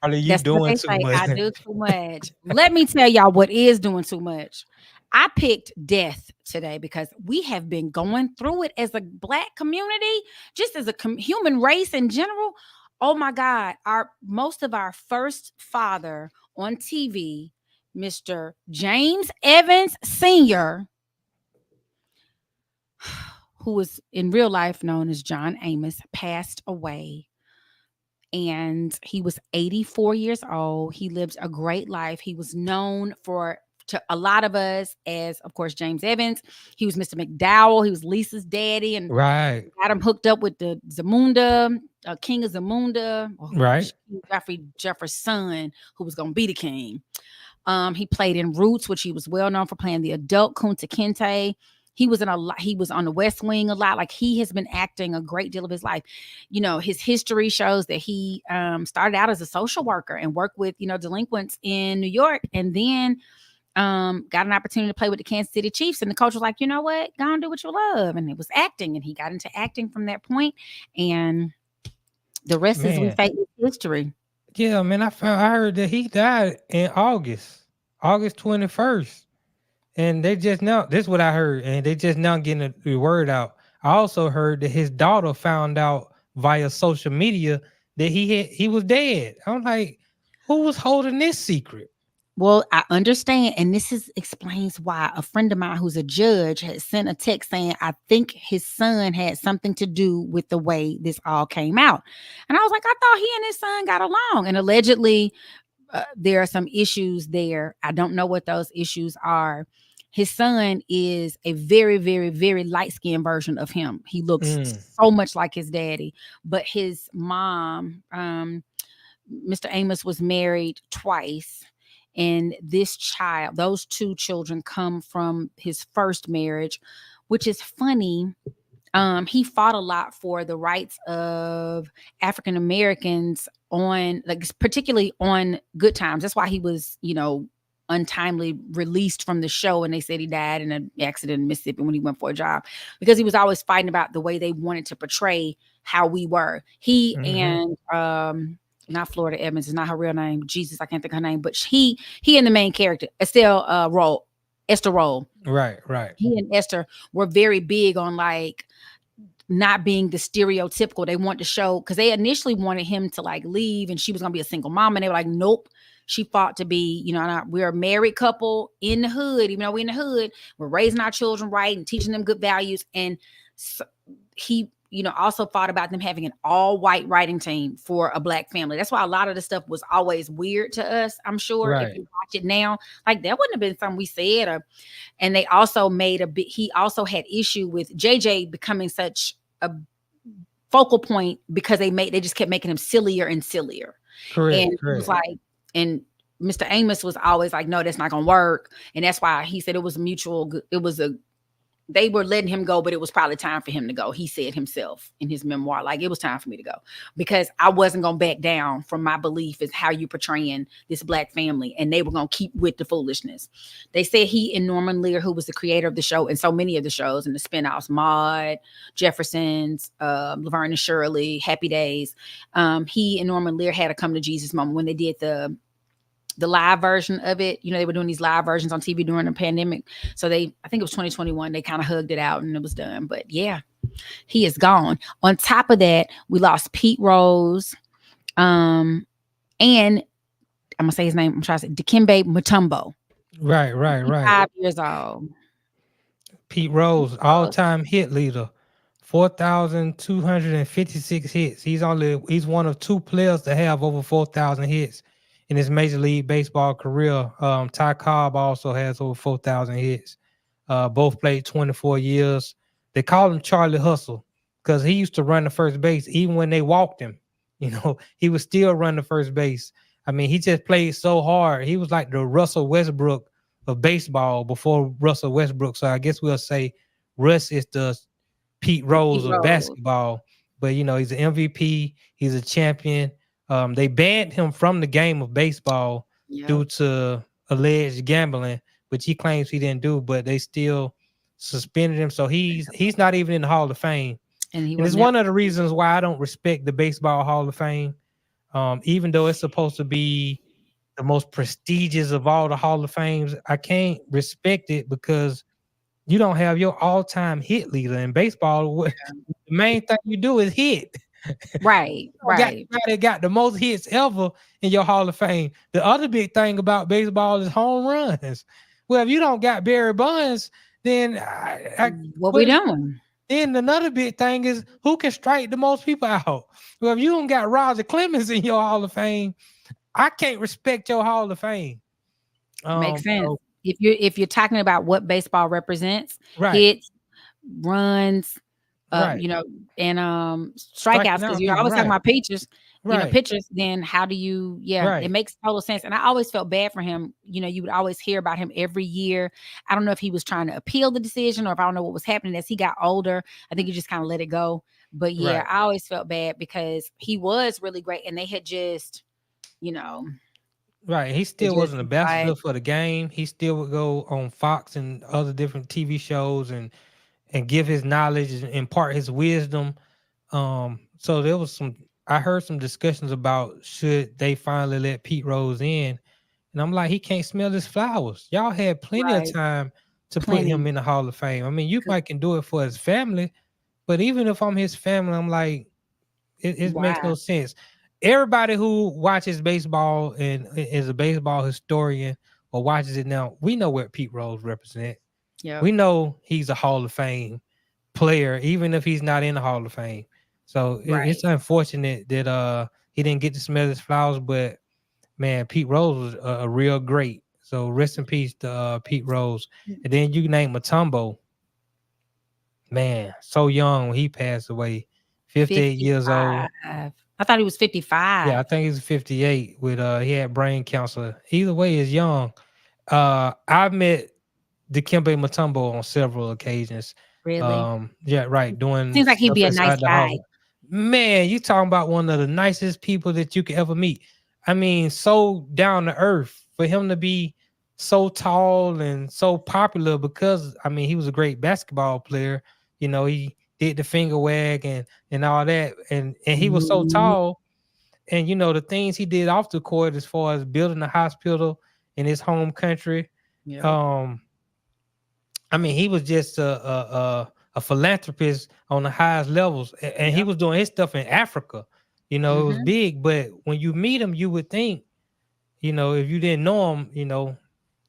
Arle, you doing too much. I do too much. Let me tell y'all what is doing too much. I picked death today because we have been going through it as a Black community, just as a human race in general. Oh my God, most of our first father on TV, Mr. James Evans Sr., who was in real life known as John Amos, passed away. And he was 84 years old. He lived a great life. He was known to a lot of us as, of course, James Evans. He was Mr. McDowell. He was Lisa's daddy. And right. Got him hooked up with the Zamunda, King of Zamunda. Right. Jeffrey's son, who was going to be the king. He played in Roots, which he was well known for playing the adult Kunta Kinte. He was in a lot. He was on the West Wing a lot. Like, he has been acting a great deal of his life. You know, his history shows that he started out as a social worker and worked with, you know, delinquents in New York, and then got an opportunity to play with the Kansas City Chiefs. And the coach was like, you know what, go and do what you love. And it was acting, and he got into acting from that point. And the rest is history. Yeah, man, I heard that he died in August 21st. And they just now, this is what I heard, and they just now getting the word out. I also heard that his daughter found out via social media that he was dead. I'm like, who was holding this secret? Well, I understand, and explains why a friend of mine who's a judge had sent a text saying, I think his son had something to do with the way this all came out. And I was like, I thought he and his son got along. And allegedly, there are some issues there. I don't know what those issues are. His son is a very, very, very light-skinned version of him. He looks so much like his daddy. But his mom, Mr. Amos, was married twice. And those two children come from his first marriage, which is funny. He fought a lot for the rights of African Americans particularly on Good Times. That's why he was, you know, untimely released from the show. And they said he died in an accident in Mississippi when he went for a job, because he was always fighting about the way they wanted to portray how we were. He and, not Florida Evans, is not her real name. Jesus, I can't think of her name, but he and the main character, Esther Roll. Right. He and Esther were very big on like not being the stereotypical. They want to show, because they initially wanted him to like leave and she was gonna be a single mom, and they were like, nope. She fought to be, you know, we're a married couple in the hood. Even though we're in the hood, we're raising our children right and teaching them good values. And so he, you know, also fought about them having an all-white writing team for a Black family. That's why a lot of the stuff was always weird to us, I'm sure. Right. If you watch it now, like that wouldn't have been something we said. And they also he also had issue with JJ becoming such a focal point, because they just kept making him sillier and sillier. Correct. And it was like, and Mr. Amos was always like, no, that's not going to work. And that's why he said it was they were letting him go, but it was probably time for him to go. He said himself in his memoir, like, it was time for me to go, because I wasn't going to back down from my belief is how you portraying this Black family. And they were going to keep with the foolishness. They said he and Norman Lear, who was the creator of the show and so many of the shows and the spinoffs, Maude, Jeffersons, Laverne and Shirley, Happy Days. He and Norman Lear had a come to Jesus moment when they did the live version of it. You know, they were doing these live versions on TV during the pandemic. So I think it was 2021, they kind of hugged it out and it was done. But yeah, he is gone. On top of that, we lost Pete Rose. And I'm going to say his name. I'm trying to say Dikembe Mutombo. Right. 5 years old. Pete Rose, all-time hit leader, 4,256 hits. He's one of two players to have over 4,000 hits in his Major League Baseball career. Ty Cobb also has over 4,000 hits. Both played 24 years. They call him Charlie Hustle because he used to run the first base even when they walked him. You know, he would still run the first base. I mean, he just played so hard. He was like the Russell Westbrook of baseball before Russell Westbrook. So I guess we'll say Russ is the Pete Rose of basketball. But, you know, he's an MVP. He's a champion. They banned him from the game of baseball due to alleged gambling, which he claims he didn't do, but they still suspended him. So he's not even in the Hall of Fame. And it's one of the reasons why I don't respect the Baseball Hall of Fame. Even though it's supposed to be the most prestigious of all the Hall of Fames, I can't respect it because you don't have your all-time hit leader in baseball. The main thing you do is hit. Right. They got the most hits ever in your Hall of Fame. The other big thing about baseball is home runs. Well, if you don't got Barry Bonds, then what we doing? Then another big thing is who can strike the most people out. Well, if you don't got Roger Clemens in your Hall of Fame, I can't respect your Hall of Fame. Makes sense. So, if you're talking about what baseball represents, right. Hits, runs, right. you know, and strikeouts, because you're always talking about pitchers. pictures, then how do you, it makes total sense. And I always felt bad for him. You would always hear about him every year. I don't know if he was trying to appeal the decision or if I don't know what was happening as he got older. I think he just kind of let it go. But I always felt bad because he was really great and they had just, Right. He still was an ambassador for the game. He still would go on Fox and other different TV shows and give his knowledge and impart his wisdom. So there was I heard some discussions about should they finally let Pete Rose in. And I'm like, he can't smell his flowers. Y'all had plenty of time to put him in the Hall of Fame. I mean, you might can do it for his family, but even if I'm his family, I'm like, it makes no sense. Everybody who watches baseball and is a baseball historian or watches it now, we know what Pete Rose represents. Yeah, we know he's a Hall of Fame player, even if he's not in the Hall of Fame. So it's unfortunate that he didn't get to smell his flowers, but man, Pete Rose was a real great. So rest in peace to Pete Rose. And then you name Mutombo. Man, so young when he passed away, 58 years old. I thought he was 55. Yeah, I think he's 58 with he had brain cancer. Either way, he's young. I've met Dikembe Mutombo on several occasions. Really? Yeah, right. Seems like he'd be a nice guy. Man, you talking about one of the nicest people that you could ever meet. I mean, so down to earth for him to be so tall and so popular because I mean he was a great basketball player. He did the finger wag and all that, and he was so tall, and the things he did off the court as far as building a hospital in his home country. Yeah. I mean, he was just a philanthropist on the highest levels, and he was doing his stuff in Africa. It was big, but when you meet him, you would think, if you didn't know him,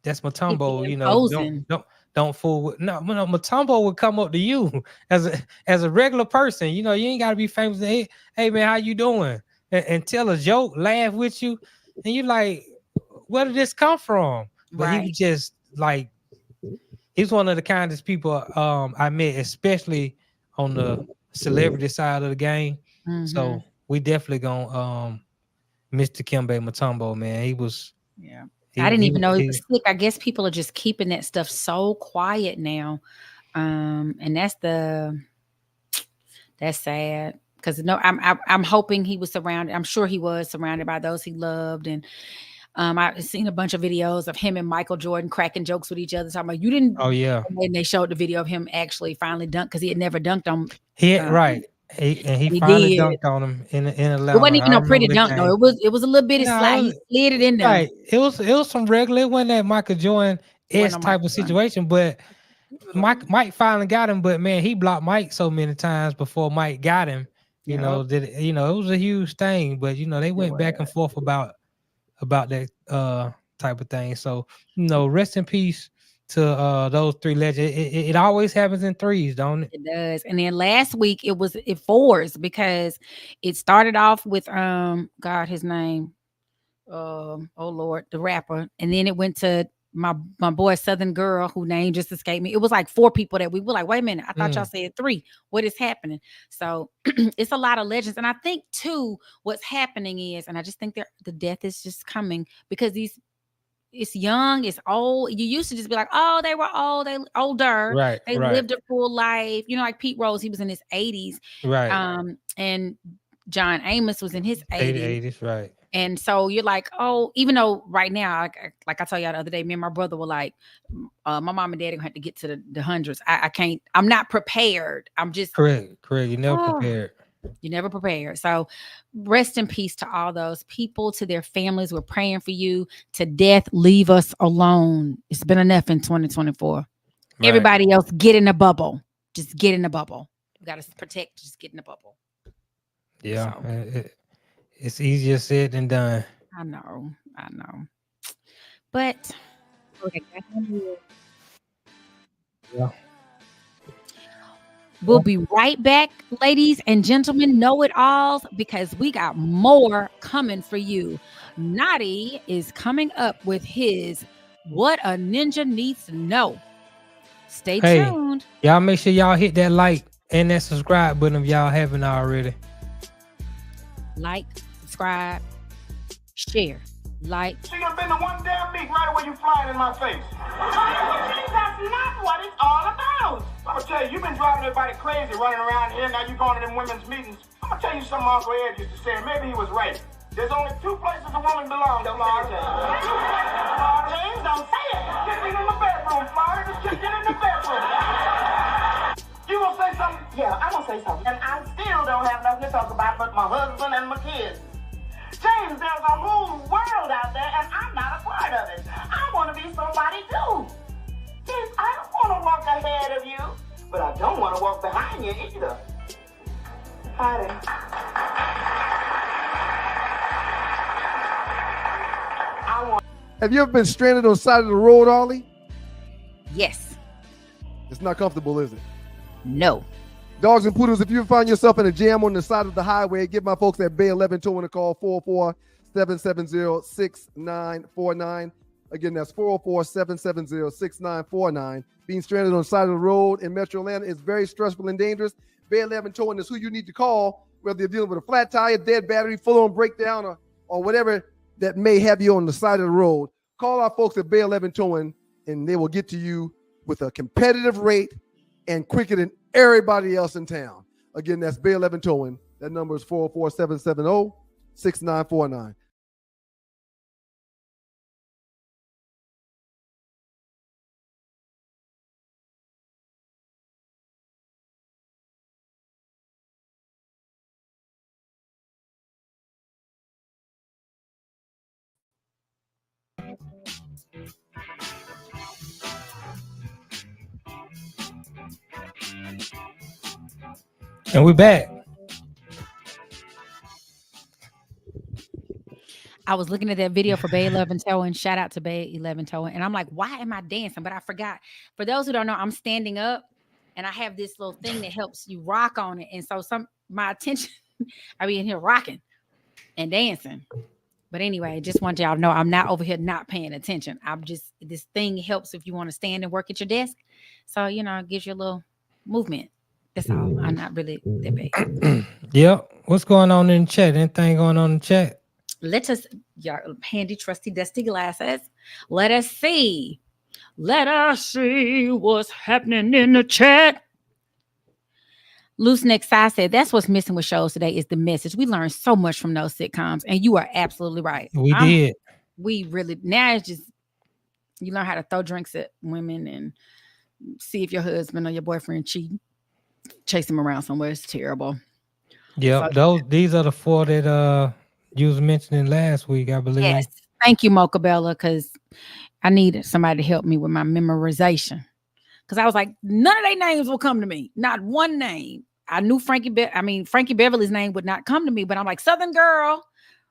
that's Mutombo. Don't fool with Mutombo would come up to you as a regular person. You ain't got to be famous. Hey man, how you doing? And tell a joke, laugh with you, and you like, where did this come from? But he was just like, he's one of the kindest people I met, especially on the celebrity side of the game. So we definitely gonna miss Dikembe Mutombo, man. He was. Yeah. I didn't even know he was sick. I guess people are just keeping that stuff so quiet now. And that's sad. Because I'm hoping he was surrounded. I'm sure he was surrounded by those he loved. And I've seen a bunch of videos of him and Michael Jordan cracking jokes with each other. Talking about, you didn't. Oh, yeah. And they showed the video of him actually finally dunked because he had never dunked on. He finally dunked on him in Atlanta. It wasn't even a pretty dunk though. It was a little bitty slide. He slid it in there. Right. It was some regular. It wasn't that Michael Jordan type of situation, but Mike finally got him. But man, he blocked Mike so many times before Mike got him. It was a huge thing. But they went back and forth about that type of thing. So rest in peace to those three legends. It always happens in threes, don't it? It does. And then last week it was fours because it started off with his name, oh Lord, the rapper, and then it went to my boy Southern Girl, whose name just escaped me. It was like four people that we were like, wait a minute, I thought y'all said three. What is happening? So it's a lot of legends, and I think too, what's happening is, and I just think the death is just coming because it's young, it's old. You used to just be like, oh, they were old, they older, right? They lived a full life. Like Pete Rose, he was in his 80s, right? And John Amos was in his 80s, right? And so you're like, oh, even though right now, like I told y'all the other day, me and my brother were like, my mom and dad are gonna have to get to the hundreds. I can't. I'm not prepared. I'm just correct. You're never prepared. You're never prepared. So rest in peace to all those people, to their families. We're praying for you. To death, leave us alone. It's been enough in 2024. Right. Everybody else, get in a bubble. Just get in a bubble. You got to protect. Just get in a bubble. Yeah. So. It's easier said than done. I know. But yeah. We'll be right back, ladies and gentlemen, know-it-alls, because we got more coming for you. Notty is coming up with his What a Ninja Needs to Know. Stay tuned. Y'all make sure y'all hit that like and that subscribe button if y'all haven't already. Like, subscribe, share, like. She done been the one damn week right away you flying in my face. That's not what it's all about. I'm gonna tell you, you've been driving everybody crazy running around here. Now you going to them women's meetings. I'm gonna tell you something Uncle Ed used to say, and maybe he was right. There's only two places a woman belongs, Florida. Florida, James, don't say it. Get me in the bedroom, Florida. Just get in the bedroom. You gonna say something? Yeah, I'm gonna say something. And I still don't have nothing to talk about but my husband and my kids. James, there's a whole world out there, and I'm not a part of it. I want to be somebody too. James, I don't want to walk ahead of you, but I don't want to walk behind you either. Howdy. Have you ever been stranded on the side of the road, Arlie? Yes. It's not comfortable, is it? No. Dogs and poodles, if you find yourself in a jam on the side of the highway, give my folks at Bay 11 Towing a call, 404-770-6949. Again, that's 404-770-6949. Being stranded on the side of the road in Metro Atlanta is very stressful and dangerous. Bay 11 Towing is who you need to call, whether you're dealing with a flat tire, dead battery, full-on breakdown, or whatever that may have you on the side of the road. Call our folks at Bay 11 Towing, and they will get to you with a competitive rate and quicker than everybody else in town. Again, that's Bay 11 Towing. That number is 404-770-6949. And we're back. I was looking at that video for Bay 11 Towing. Shout out to Bay 11 Towing. And I'm like, why am I dancing? But I forgot. For those who don't know, I'm standing up and I have this little thing that helps you rock on it. And so my attention, I be in here rocking and dancing. But anyway, just want y'all to know I'm not over here not paying attention. This thing helps if you want to stand and work at your desk. So, it gives you a little movement. That's all. I'm not really that big. Yep. What's going on in the chat? Anything going on in the chat? Let us, your handy, trusty, dusty glasses. Let us see. Let us see what's happening in the chat. Loose Neck Sai said, that's what's missing with shows today is the message. We learned so much from those sitcoms, and you are absolutely right. We did. We really, now it's just, you learn how to throw drinks at women and see if your husband or your boyfriend cheating. Chase them around somewhere. It's terrible. Yeah, these are the four that you was mentioning last week, I believe. Yes. Thank you, Mocha Bella, because I needed somebody to help me with my memorization. Because I was like, none of their names will come to me. Not one name. I knew Frankie Beverly's name would not come to me, but I'm like, Southern Girl,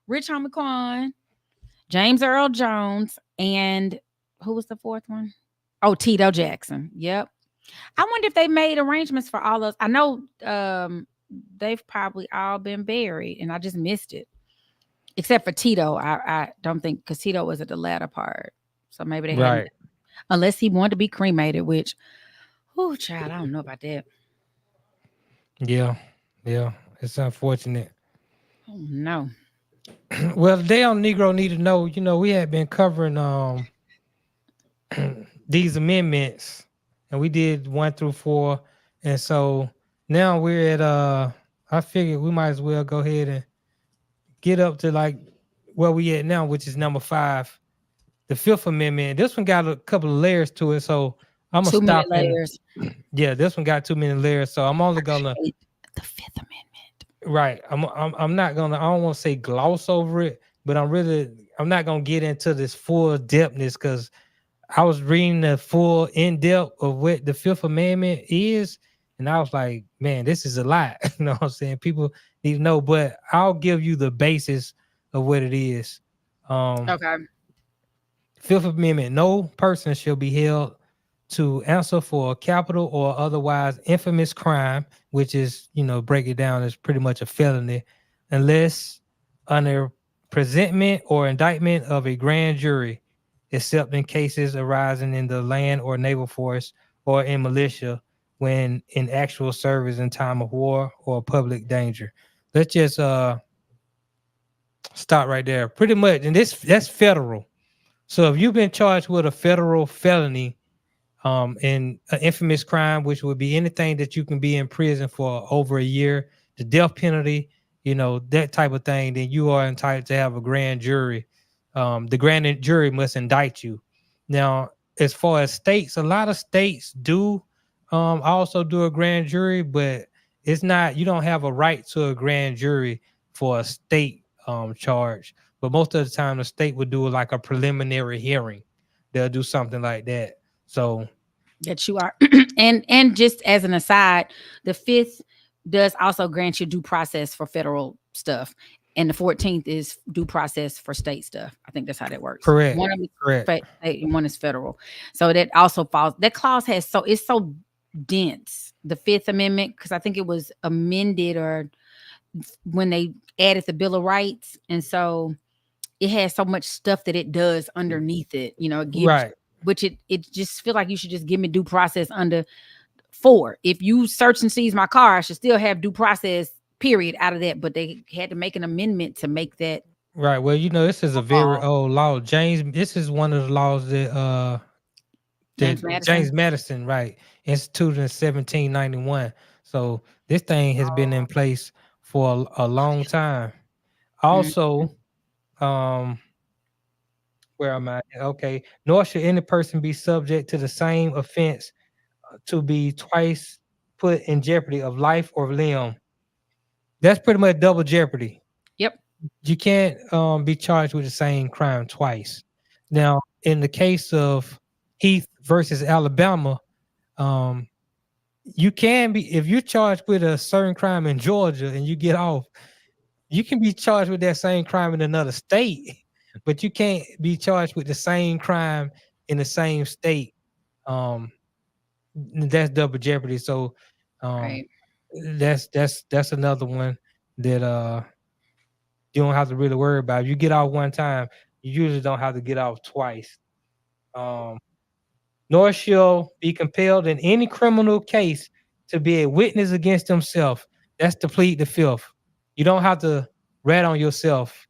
Rich Homie Quan, James Earl Jones, and who was the fourth one? Oh, Tito Jackson. Yep. I wonder if they made arrangements for all those. I know they've probably all been buried, and I just missed it. Except for Tito. I don't think, because Tito was at the latter part. So maybe they hadn't. Unless he wanted to be cremated, which, oh, child, I don't know about that. Yeah. It's unfortunate. Oh, no. Well, today on Negro Need to Know, we had been covering these amendments. And we did 1 through 4. And so now we're at I figured we might as well go ahead and get up to like where we at now, which is number 5, the Fifth Amendment. This one got a couple of layers to it. So I'm gonna stop. Layers. Yeah, this one got too many layers. So I'm only gonna the Fifth Amendment. Right. I'm not gonna, I don't want to say gloss over it, but I'm not gonna get into this full depthness, because I was reading the full in-depth of what the Fifth Amendment is, and I was like, man, this is a lot. You know what I'm saying? People need to know, but I'll give you the basis of what it is. Okay. Fifth Amendment, no person shall be held to answer for a capital or otherwise infamous crime, which is, break it down, is pretty much a felony, unless under presentment or indictment of a grand jury, except in cases arising in the land or naval force or in militia when in actual service in time of war or public danger. Let's just Stop right there. Pretty much, and that's federal. So if you've been charged with a federal felony, and an infamous crime, which would be anything that you can be in prison for over a year, the death penalty, that type of thing, then you are entitled to have a grand jury. The grand jury must indict you. Now, as far as states, a lot of states do also do a grand jury, but it's not, you don't have a right to a grand jury for a state charge. But most of the time, the state would do like a preliminary hearing. They'll do something like that. So that you are and just as an aside, the 5th does also grant you due process for federal stuff, and the 14th is due process for state stuff. I think that's how that works. Correct. One of them Correct. state and one is federal. So that also falls, that clause has, so it's so dense, the 5th Amendment, because I think it was amended or when they added the Bill of Rights, and so it has so much stuff that it does underneath it, it gives, Right. which it just feel like you should just give me due process under 4. If you search and seize my car, I should still have due process period out of that, but they had to make an amendment to make that. Right. Well, this is a very old law. This is one of the laws that James Madison, right, instituted in 1791. So this thing has been in place for a long time. Also, where am I? Okay. Nor should any person be subject to the same offense to be twice put in jeopardy of life or limb. That's pretty much double jeopardy. Yep. You can't be charged with the same crime twice. Now, in the case of Heath versus Alabama, you can be, if you're charged with a certain crime in Georgia and you get off, you can be charged with that same crime in another state, but you can't be charged with the same crime in the same state. That's double jeopardy. So Right. that's another one that you don't have to really worry about. If you get off one time, you usually don't have to get off twice. Nor shall be compelled in any criminal case to be a witness against himself. That's to plead the 5th. You don't have to rat on yourself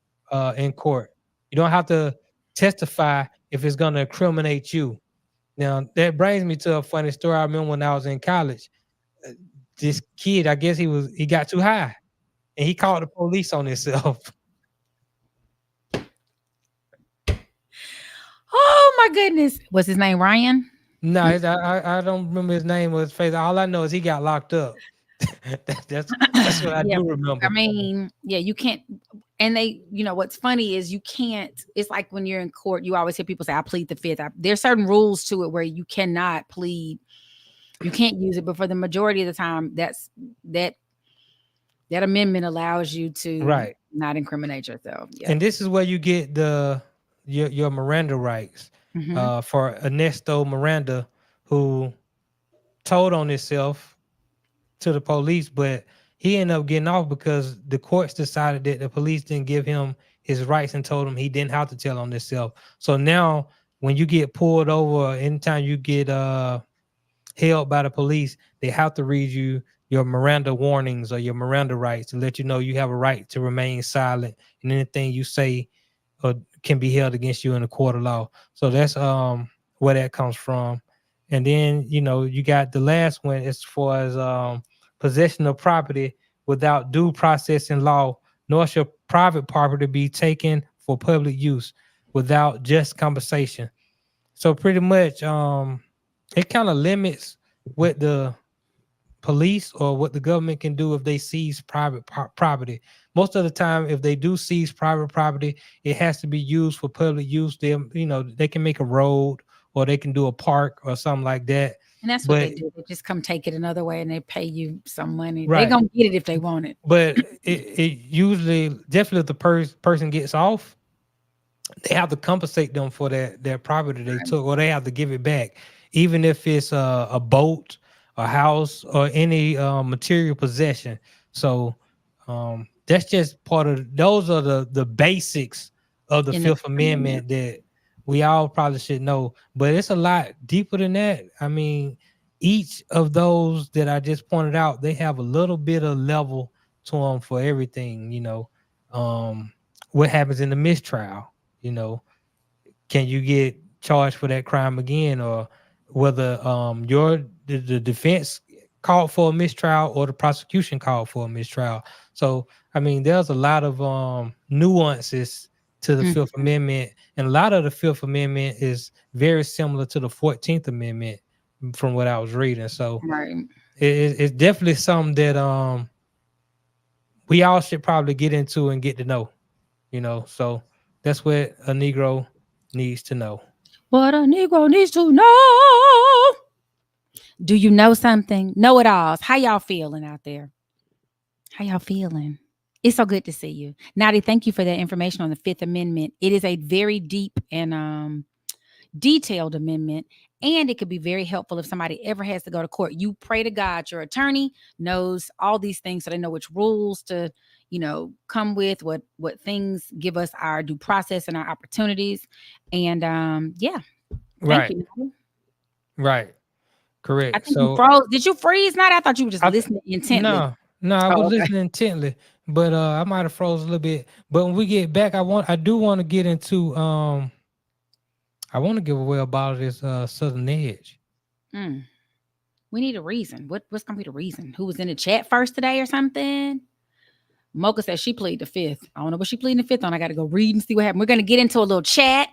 in court. You don't have to testify if it's going to incriminate you. Now, that brings me to a funny story. I remember when I was in college, this kid, I guess he got too high and he called the police on himself. Oh my goodness. Was his name Ryan? No, I don't remember his name or his face. All I know is he got locked up. that's what I do remember. I mean, yeah, you can't. And they, what's funny is you can't. It's like when you're in court, you always hear people say, "I plead the 5th." There's certain rules to it where you cannot plead. You can't use it, but for the majority of the time, that amendment allows you to not incriminate yourself. Yeah. And this is where you get your Miranda rights. For Ernesto Miranda, who told on himself to the police, but he ended up getting off because the courts decided that the police didn't give him his rights and told him he didn't have to tell on himself. So now when you get pulled over, anytime you get held by the police, they have to read you your Miranda warnings or your Miranda rights to let you know you have a right to remain silent, and anything you say can be held against you in a court of law. So that's where that comes from. And then you got the last one as far as possession of property without due process in law, nor shall private property be taken for public use without just compensation. So pretty much it kind of limits what the police or what the government can do if they seize private property. Most of the time, if they do seize private property, it has to be used for public use. They can make a road or they can do a park or something like that. And that's what they do. They just come take it another way and they pay you some money. Right. They're going to get it if they want it. But it usually, definitely if the person gets off, they have to compensate them for that property they took, or they have to give it back. Even if it's a boat, a house, or any material possession. So that's just part of, those are the basics of the 5th Amendment that we all probably should know. But it's a lot deeper than that. I mean, each of those that I just pointed out, they have a little bit of level to them for everything, what happens in the mistrial? You know, can you get charged for that crime again, or whether the defense called for a mistrial or the prosecution called for a mistrial? So I mean, there's a lot of nuances to the Fifth Amendment, and a lot of the Fifth Amendment is very similar to the 14th Amendment from what I was reading. So it's definitely something that we all should probably get into and get to know, you know. So that's what a Negro needs to know. What a Negro needs to know. Do you know something? Know it alls. How y'all feeling out there? How y'all feeling? It's so good to see you. Notty, thank you for that information on the Fifth Amendment. It is a very deep and detailed amendment, and it could be very helpful if somebody ever has to go to court. You pray to God your attorney knows all these things, so they know which rules to, you know, come with, what things give us our due process and our opportunities. And yeah. Thank you. Right. Correct. I think you froze. Did you freeze? Not. I thought you were just listening intently. No, I was listening intently, but I might have froze a little bit. But when we get back, I do want to get into I want to give away a bottle of this Southern Edge. We need a reason. What's gonna be the reason? Who was in the chat first today or something? Mocha said she pleaded the fifth. I don't know what she pleaded the fifth on. I got to go read and see what happened. We're gonna get into a little chat.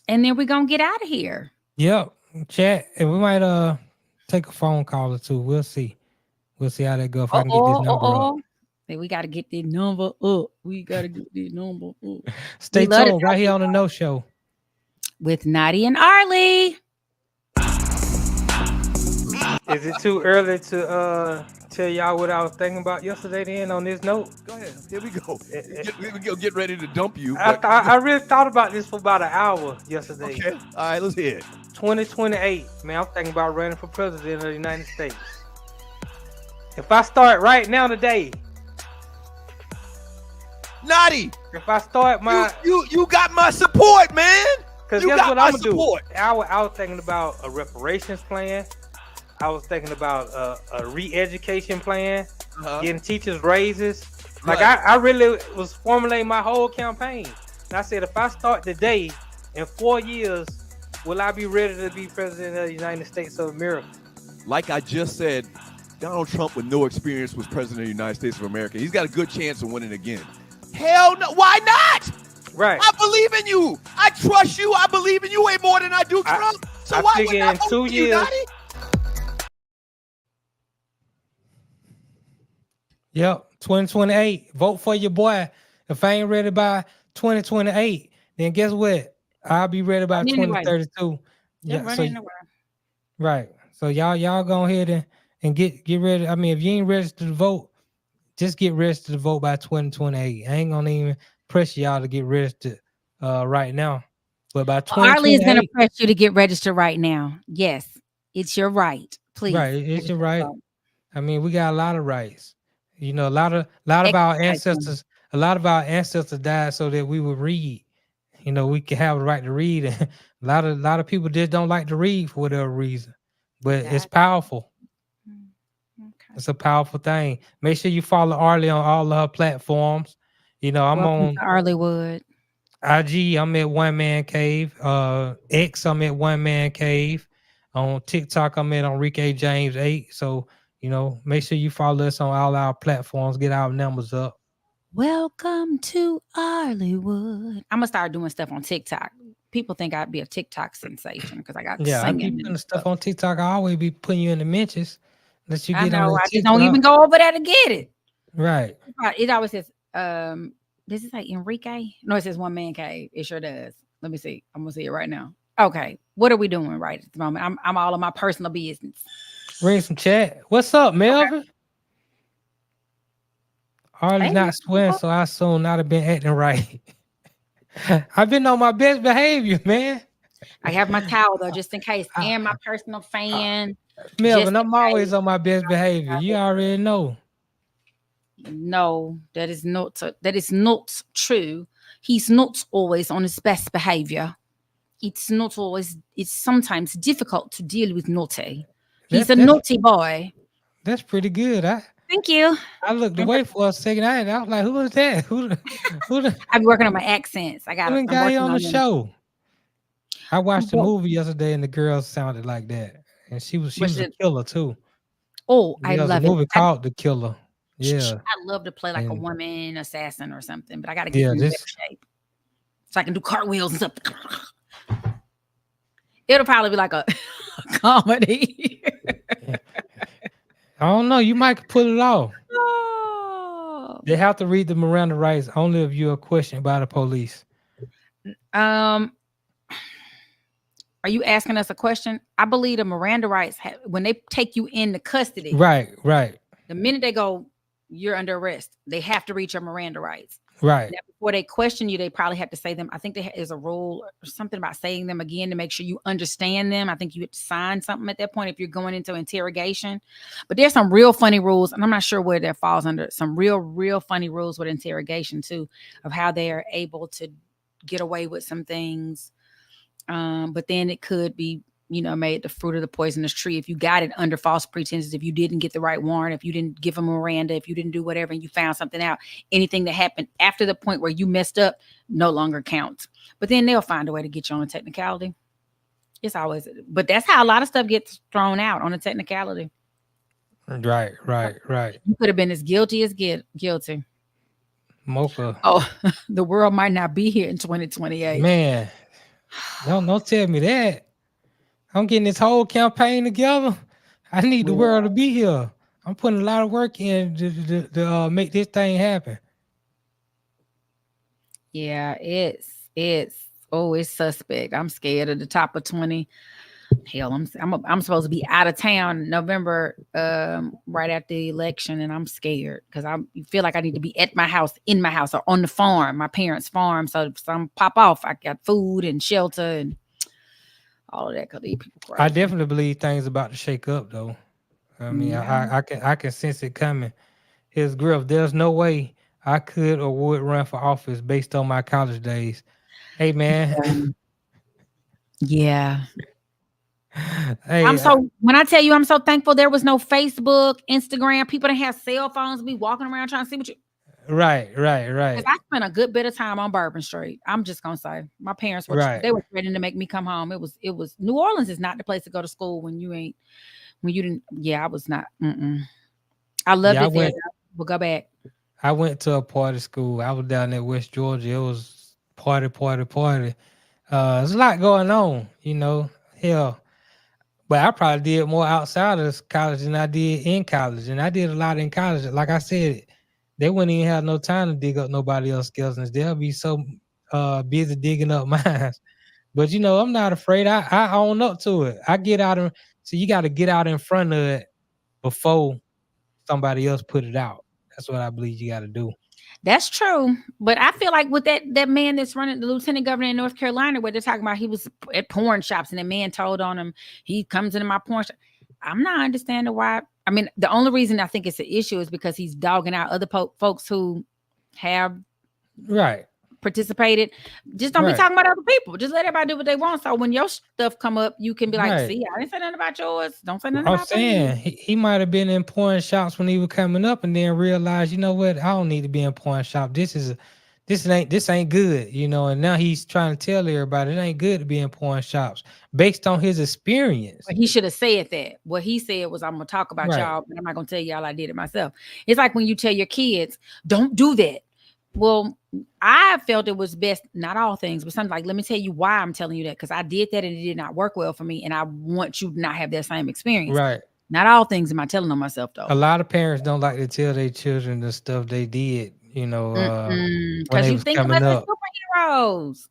And then we're gonna get out of here. Yep, chat, and we might take a phone call or two. We'll see. We'll see how that goes. If I can get this number up. Hey, we gotta get this number up. We gotta get this number up. Stay tuned right here on the No Show with Notty and Arle. Is it too early to tell y'all what I was thinking about yesterday then on this note? Go ahead. Here we go. We'll get ready to dump you. I really thought about this for about an hour yesterday. Okay. All right, let's hear it. 2028. Man, I'm thinking about running for president of the United States. If I start right now today, Notty, if I start my you got my support, man. Because guess what I'm gonna do? I was thinking about a reparations plan. I was thinking about a re-education plan, getting teachers raises. Like I really was formulating my whole campaign. And I said, if I start today, in 4 years, will I be ready to be president of the United States of America? Like I just said, Donald Trump with no experience was president of the United States of America. He's got a good chance of winning again. Hell no, why not? Right. I believe in you. I trust you. I believe in you way more than I do Trump. So why would I vote for you, Notty? Yep, 2028. Vote for your boy. If I ain't ready by 2028, then guess what? I'll be ready by 2032. Yeah, so, right. So y'all go ahead and get ready. I mean, if you ain't registered to vote, just get registered to vote by 2028. I ain't gonna even press y'all to get registered right now. But by 2028, Arle is gonna press you to get registered right now. Yes, it's your right. Please. Right, it's your right. I mean, we got a lot of rights. You know, a lot of our ancestors died so that we would read. You know, we can have the right to read. And a lot of people just don't like to read for whatever reason. But it's powerful. Okay. It's a powerful thing. Make sure you follow Arle on all of her platforms. You know, I'm on Arlewood. IG, I'm at One Man Cave. X, I'm at One Man Cave. On TikTok, I'm at Enrique James 8. So, you know, make sure you follow us on all our platforms. Get our numbers up. Welcome to Arlewood. I'm gonna start doing stuff on TikTok. People think I'd be a TikTok sensation because I got I keep putting stuff on TikTok. I always be putting you in the mentions. Let you get I on I just don't even go over there to get it. Right. It always says, does it say Enrique? No, it says One Man Cave. It sure does. Let me see. I'm gonna see it right now. Okay, what are we doing right at the moment? I'm all in my personal business. Read some chat. What's up, Melvin? Okay. Arle's not swearing, so I assume not have been acting right. I've been on my best behavior, man. I have my towel though, just in case, and my personal fan. Melvin, I'm always on my best behavior. You already know. No, that is not true. He's not always on his best behavior. It's sometimes difficult to deal with naughty. He's a naughty boy. That's pretty good. Thank you. I looked away for a second. I was like, who is that? I've been working on my accents. Who I'm got you working on the them. show? I watched the Well, movie yesterday and the girl sounded like that. And she was a killer too. Oh, I There was a love it. movie called The Killer. Yeah. I love to play like a And woman assassin or something, but I got to get yeah, in better shape so I can do cartwheels and stuff. It'll probably be like a comedy. I don't know. You might pull it off. Oh. They have to read the Miranda rights only if you're questioned by the police. Are you asking us a question? I believe the Miranda rights, when they take you into custody. Right. The minute they go, you're under arrest, they have to read your Miranda rights. Right. Now, before they question you, they probably have to say them. I think there is a rule or something about saying them again to make sure you understand them. I think you have to sign something at that point if you're going into interrogation. But there's some real funny rules, and I'm not sure where that falls under. Some real funny rules with interrogation too, of how they are able to get away with some things. But then it could be, made the fruit of the poisonous tree. If you got it under false pretenses, if you didn't get the right warrant, if you didn't give them a Miranda, if you didn't do whatever, and you found something out, anything that happened after the point where you messed up no longer counts. But then they'll find a way to get you on a technicality. It's always, but that's how a lot of stuff gets thrown out on a technicality. Right. You could have been as guilty as guilty. Mocha. Oh, the world might not be here in 2028. Man, don't tell me that. I'm getting this whole campaign together. I need the world to be here. I'm putting a lot of work in to make this thing happen. Yeah, it's suspect. I'm scared of the top of 20. Hell, I'm supposed to be out of town November, right after the election, and I'm scared because I feel like I need to be at my house, in my house, or on the farm, my parents' farm. So if some pop off, I got food and shelter and all of that. Cause these people crazy. I definitely believe things about to shake up, though. I mean, I can sense it coming. His Griff, there's no way I could or would run for office based on my college days. Hey, man. Yeah. Hey, when I tell you I'm so thankful there was no Facebook, Instagram, people that have cell phones be walking around trying to see what you. Right. I spent a good bit of time on Bourbon Street. I'm just gonna say my parents were they were threatening to make me come home. It was New Orleans is not the place to go to school when you didn't. Yeah, I was not. I loved it there. We'll go back. I went to a party school. I was down at West Georgia. It was party. There's a lot going on, hell. But I probably did more outside of college than I did in college. And I did a lot in college. Like I said, they wouldn't even have no time to dig up nobody else's skeletons. They'll be so busy digging up mine. But, I'm not afraid. I own up to it. I get out. So you got to get out in front of it before somebody else put it out. That's what I believe you got to do. That's true. But I feel like with that man that's running, the lieutenant governor in North Carolina, where they're talking about he was at porn shops and the man told on him, he comes into my porn shop. I'm not understanding why. I mean, the only reason I think it's an issue is because he's dogging out other folks who have participated. Just don't be talking about other people. Just let everybody do what they want. So when your stuff come up, you can be like, see, I didn't say nothing about yours. Don't say nothing about I'm saying he might have been in porn shops when he was coming up and then realized, you know what, I don't need to be in porn shop. This ain't good, and now he's trying to tell everybody it ain't good to be in porn shops based on his experience. But he should have said that. What he said was, I'm gonna talk about y'all, but I'm not gonna tell y'all I did it myself. It's like when you tell your kids, don't do that. Well, I felt it was best, not all things, but something like, let me tell you why I'm telling you that, because I did that and it did not work well for me, and I want you to not have that same experience. Right. Not all things am I telling on myself, though. A lot of parents don't like to tell their children the stuff they did, because you think of us as superheroes.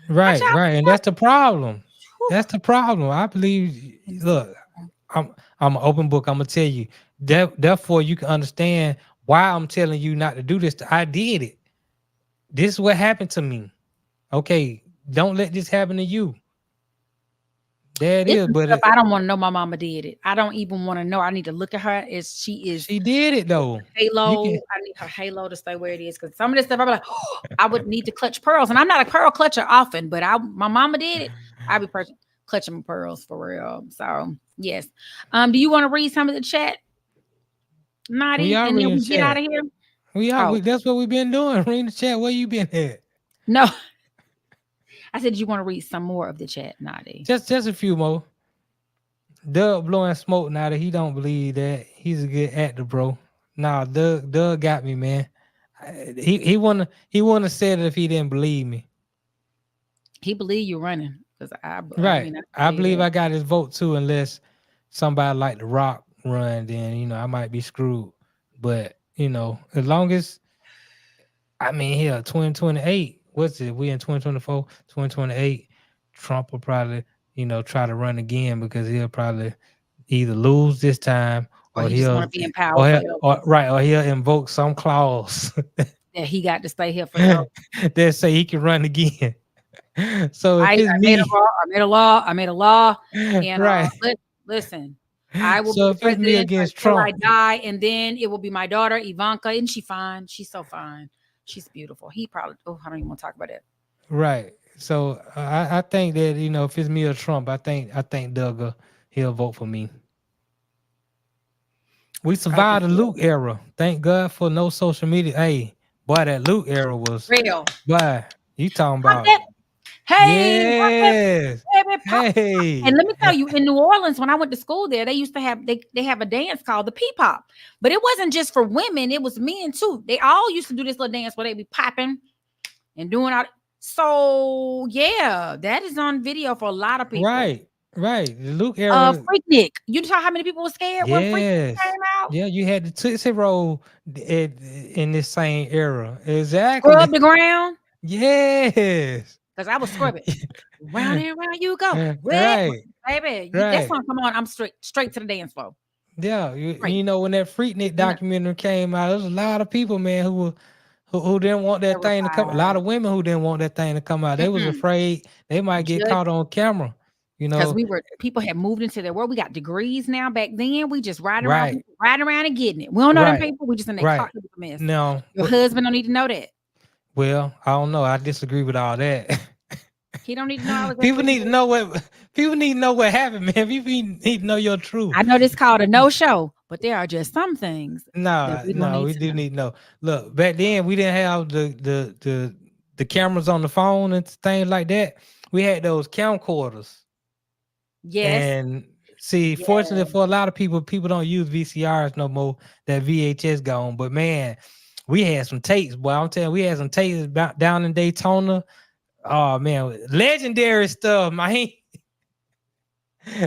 Right, and that's the problem. That's the problem. I believe. Look, I'm an open book. I'm gonna tell you. Therefore, you can understand why I'm telling you not to do this. I did it. This is what happened to me. Okay, don't let this happen to you. There it is. But I don't want to know my mama did it. I don't even want to know. I need to look at her as she is. She did it though. Halo. I need her halo to stay where it is, because some of this stuff I'm like, I would need to clutch pearls, and I'm not a pearl clutcher often, but my mama did it. I'd be clutching my pearls for real. So yes. Do you want to read some of the chat? Notty, are and then reading we the get out chat. of here. We that's what we've been doing. Reading the chat. Where you been at? No, I said you want to read some more of the chat, Notty. Just a few more. Doug blowing smoke now that he don't believe that he's a good actor, bro. Nah, Doug got me, man. He wanna say it if he didn't believe me. He believe you running because I Right. mean, I I believe believe that. I got his vote too, unless somebody like The Rock run, then I might be screwed. But as long as here 2028, what's it? We in 2024, 2028. Trump will probably, try to run again because he'll probably either lose this time Or or he just want he'll to be in power forever. or he'll invoke some clause That he got to stay here forever. that say he can run again. So if I it's made a me, law. I made a law. And right. listen, I will So be the if it's me president against until I Trump, die, and then it will be my daughter Ivanka. Isn't she fine? She's so fine. She's beautiful. He probably. Oh, I don't even want to talk about it. right. So I think that if it's me or Trump, I think Doug he'll vote for me. We I think survived the Luke era. Thank God for no social media. Hey, boy, that Luke era was, real. boy, you talking Pop about, that. Hey, pop that, yes. baby, pop. And Hey. let me tell you, in New Orleans, when I went to school there, they used to have they have a dance called the P-pop. But it wasn't just for women, it was men too. They all used to do this little dance where they be popping and doing all. So yeah, that is on video for a lot of people. Right. Right. The Luke era. Freaknik. You saw how many people were scared when Freaknik Yes. came out? Yeah, you had the Tootsie Roll in this same era. Exactly. Scrub the ground. Yes. Because I was scrubbing. Round and round you go. Red, Right. baby. That Right. song come on. I'm straight to the dance floor. Yeah. Right. When that Freaknik documentary came out, there was a lot of people, man, who didn't want that thing to come. A lot of women who didn't want that thing to come out. They was afraid they might get caught on camera. Because people had moved into their world. We got degrees now. Back then, we just riding around and getting it. We don't know them people. We just in that car mess. No, your husband don't need to know that. Well, I don't know. I disagree with all that. He don't need to know. People need to know what happened, man. People need to know your truth. I know this called a no-show, but there are just some things. No, we do need to know. Look, back then we didn't have the cameras on the phone and things like that. We had those camcorders. Yes. And see, fortunately for a lot of people don't use VCRs no more. That VHS gone. But man, we had some tapes, boy. I'm telling you, we had some tapes down in Daytona. Oh man, legendary stuff, man.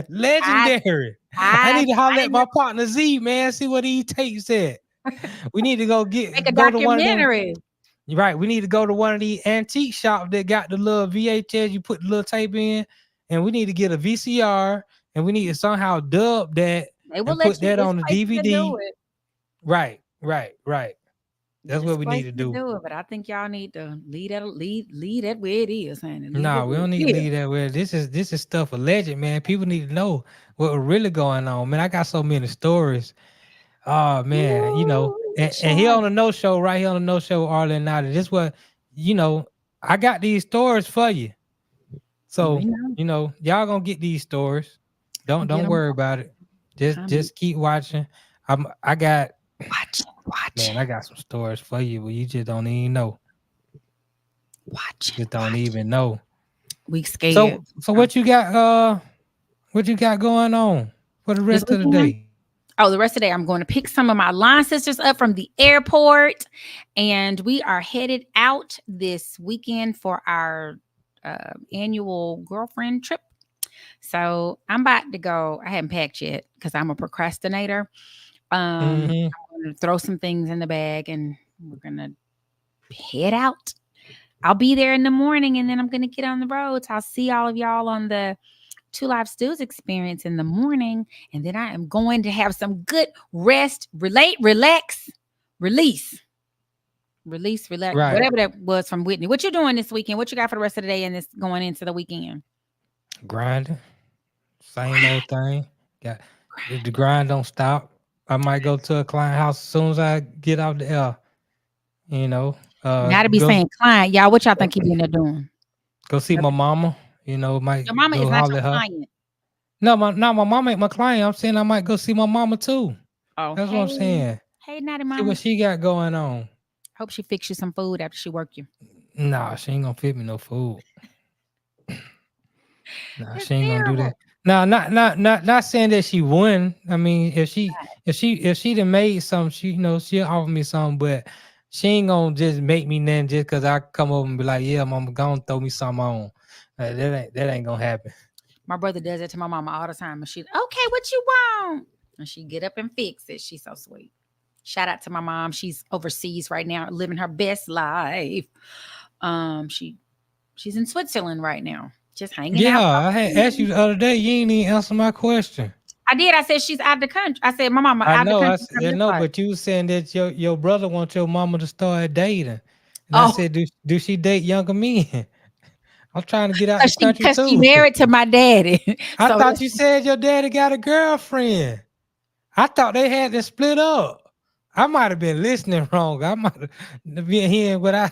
Legendary. I need to holler at my partner Z, man. See what he tapes at. We need to go make a documentary. Right. We need to go to one of the antique shops that got the little VHS. You put the little tape in, and we need to get a VCR, and we need to somehow dub that and put that on the DVD. Right. That's what we need to do. But I think y'all need to lead that where it is, honey. No, we don't need to leave that where this is stuff alleged, man. People need to know what really going on, man. I got so many stories. Oh man, and he on the no show right here on the no show, Arle and Notty. This what I got these stories for you. So y'all gonna get these stories. Don't worry about it. Just keep watching. I got man, I got some stories for you, but you just don't even know. Just don't even know. We scared. So what you got? What you got going on for the rest of the day? Oh, the rest of the day, I'm going to pick some of my line sisters up from the airport, and we are headed out this weekend for our annual girlfriend trip. So I'm about to go. I haven't packed yet because I'm a procrastinator. I'm going to throw some things in the bag, and we're going to head out. I'll be there in the morning, and then I'm going to get on the roads. I'll see all of y'all on the Two Live Stews experience in the morning, and then I am going to have some good rest, release, relax, right. Whatever that was from Whitney. What you doing this weekend? What you got for the rest of the day and this going into the weekend? Grinding, same old thing. Got the grind don't stop. I might go to a client house as soon as I get out the air. Now to be saying client, y'all. What y'all think he been there doing? Go see my mama. Might your mama is not your client. No, my mama ain't my client. I'm saying I might go see my mama too. Oh, that's what I'm saying. Hey, Notty See Mama. what she got going on. Hope she fix you some food after she work you. Nah, she ain't gonna fit me no food. Nah, It's she ain't gonna do that. terrible. Nah, not saying that she won. I mean, if she done made something, she'll offer me something, but she ain't gonna just make me nothing just because I come over and be like, yeah, mama, gonna throw me something on. That ain't gonna happen. My brother does it to my mama all the time, and she, okay, what you want? And she get up and fix it. She's so sweet. Shout out to my mom. She's overseas right now, living her best life. She's in Switzerland right now, just hanging Yeah, out. I had asked you the other day. You ain't even answer my question. I did. I said she's out the country. I said my mama I out know, the I country. said, no, but you was saying that your brother wants your mama to start dating, and I Oh, said, do she date younger men? I'm trying to get out the country because she too. married to my daddy. I So thought you said your daddy got a girlfriend. I thought they had to split up. I might have been listening wrong. I might have been hearing what I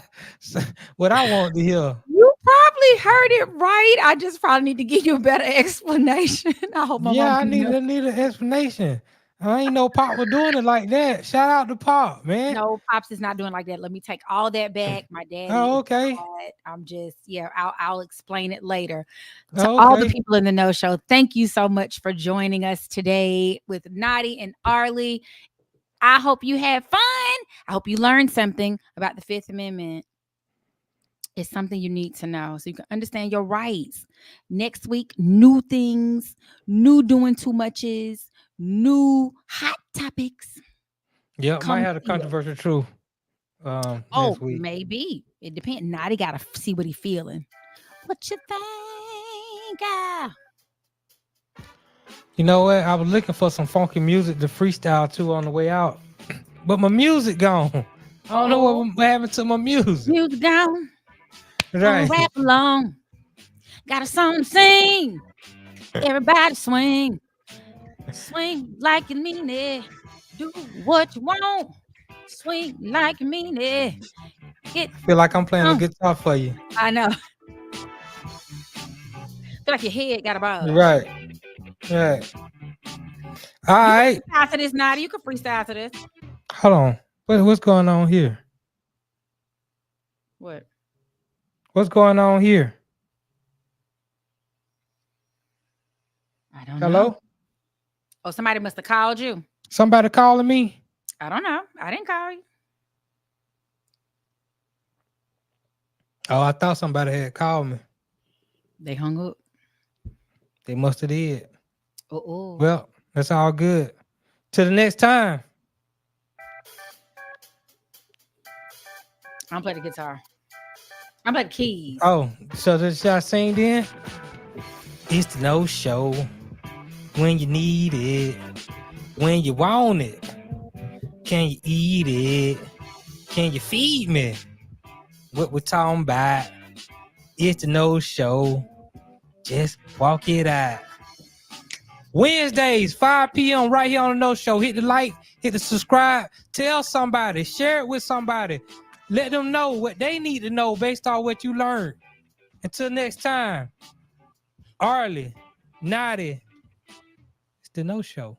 want to hear. you probably heard it right. I just probably need to give you a better explanation. I hope my Yeah, mom I can need know. an explanation. I ain't know Pop was doing it like that. Shout out to Pop, man. No, Pops is not doing like that. Let me take all that back. My daddy. Oh, is okay. God. I'm just, I'll explain it later. To Oh, all the okay. people in the No Show, thank you so much for joining us today with Notty and Arle. I hope you had fun. I hope you learned something about the Fifth Amendment. It's something you need to know so you can understand your rights. Next week, new things, new doing too muches, new hot topics. Yeah, might have a Come here. controversial truth. Next week. Maybe. It depends. Notty got to see what he feeling. What you think? You know what? I was looking for some funky music to freestyle to on the way out, but my music gone. I don't know what happened to my music. Music down. Right. Rap along. Got a song to sing. Everybody swing. Swing like you mean it. Do what you want. Swing like you mean it. Feel like I'm playing a guitar for you. I know. Feel like your head got a buzz. Right. Right. All right. Freestyle to this, Notty. You can freestyle to this. Hold on. What's going on here? What? What's going on here? I don't Hello? know. Oh, somebody must have called you. Somebody calling me? I don't know. I didn't call you. Oh, I thought somebody had called me. They hung up. They must have did. Oh. Well, that's all good. Till the next time. I'm playing the guitar. I'm playing the keys. Oh, so should I sing then? It's the No Show. When you need it. When you want it. Can you eat it? Can you feed me? What we're talking about. It's the No Show. Just walk it out. Wednesdays, 5 p.m. right here on the No Show. Hit the like, hit the subscribe. Tell somebody. Share it with somebody. Let them know what they need to know based on what you learned. Until next time, Arle, Notty, it's the No Show.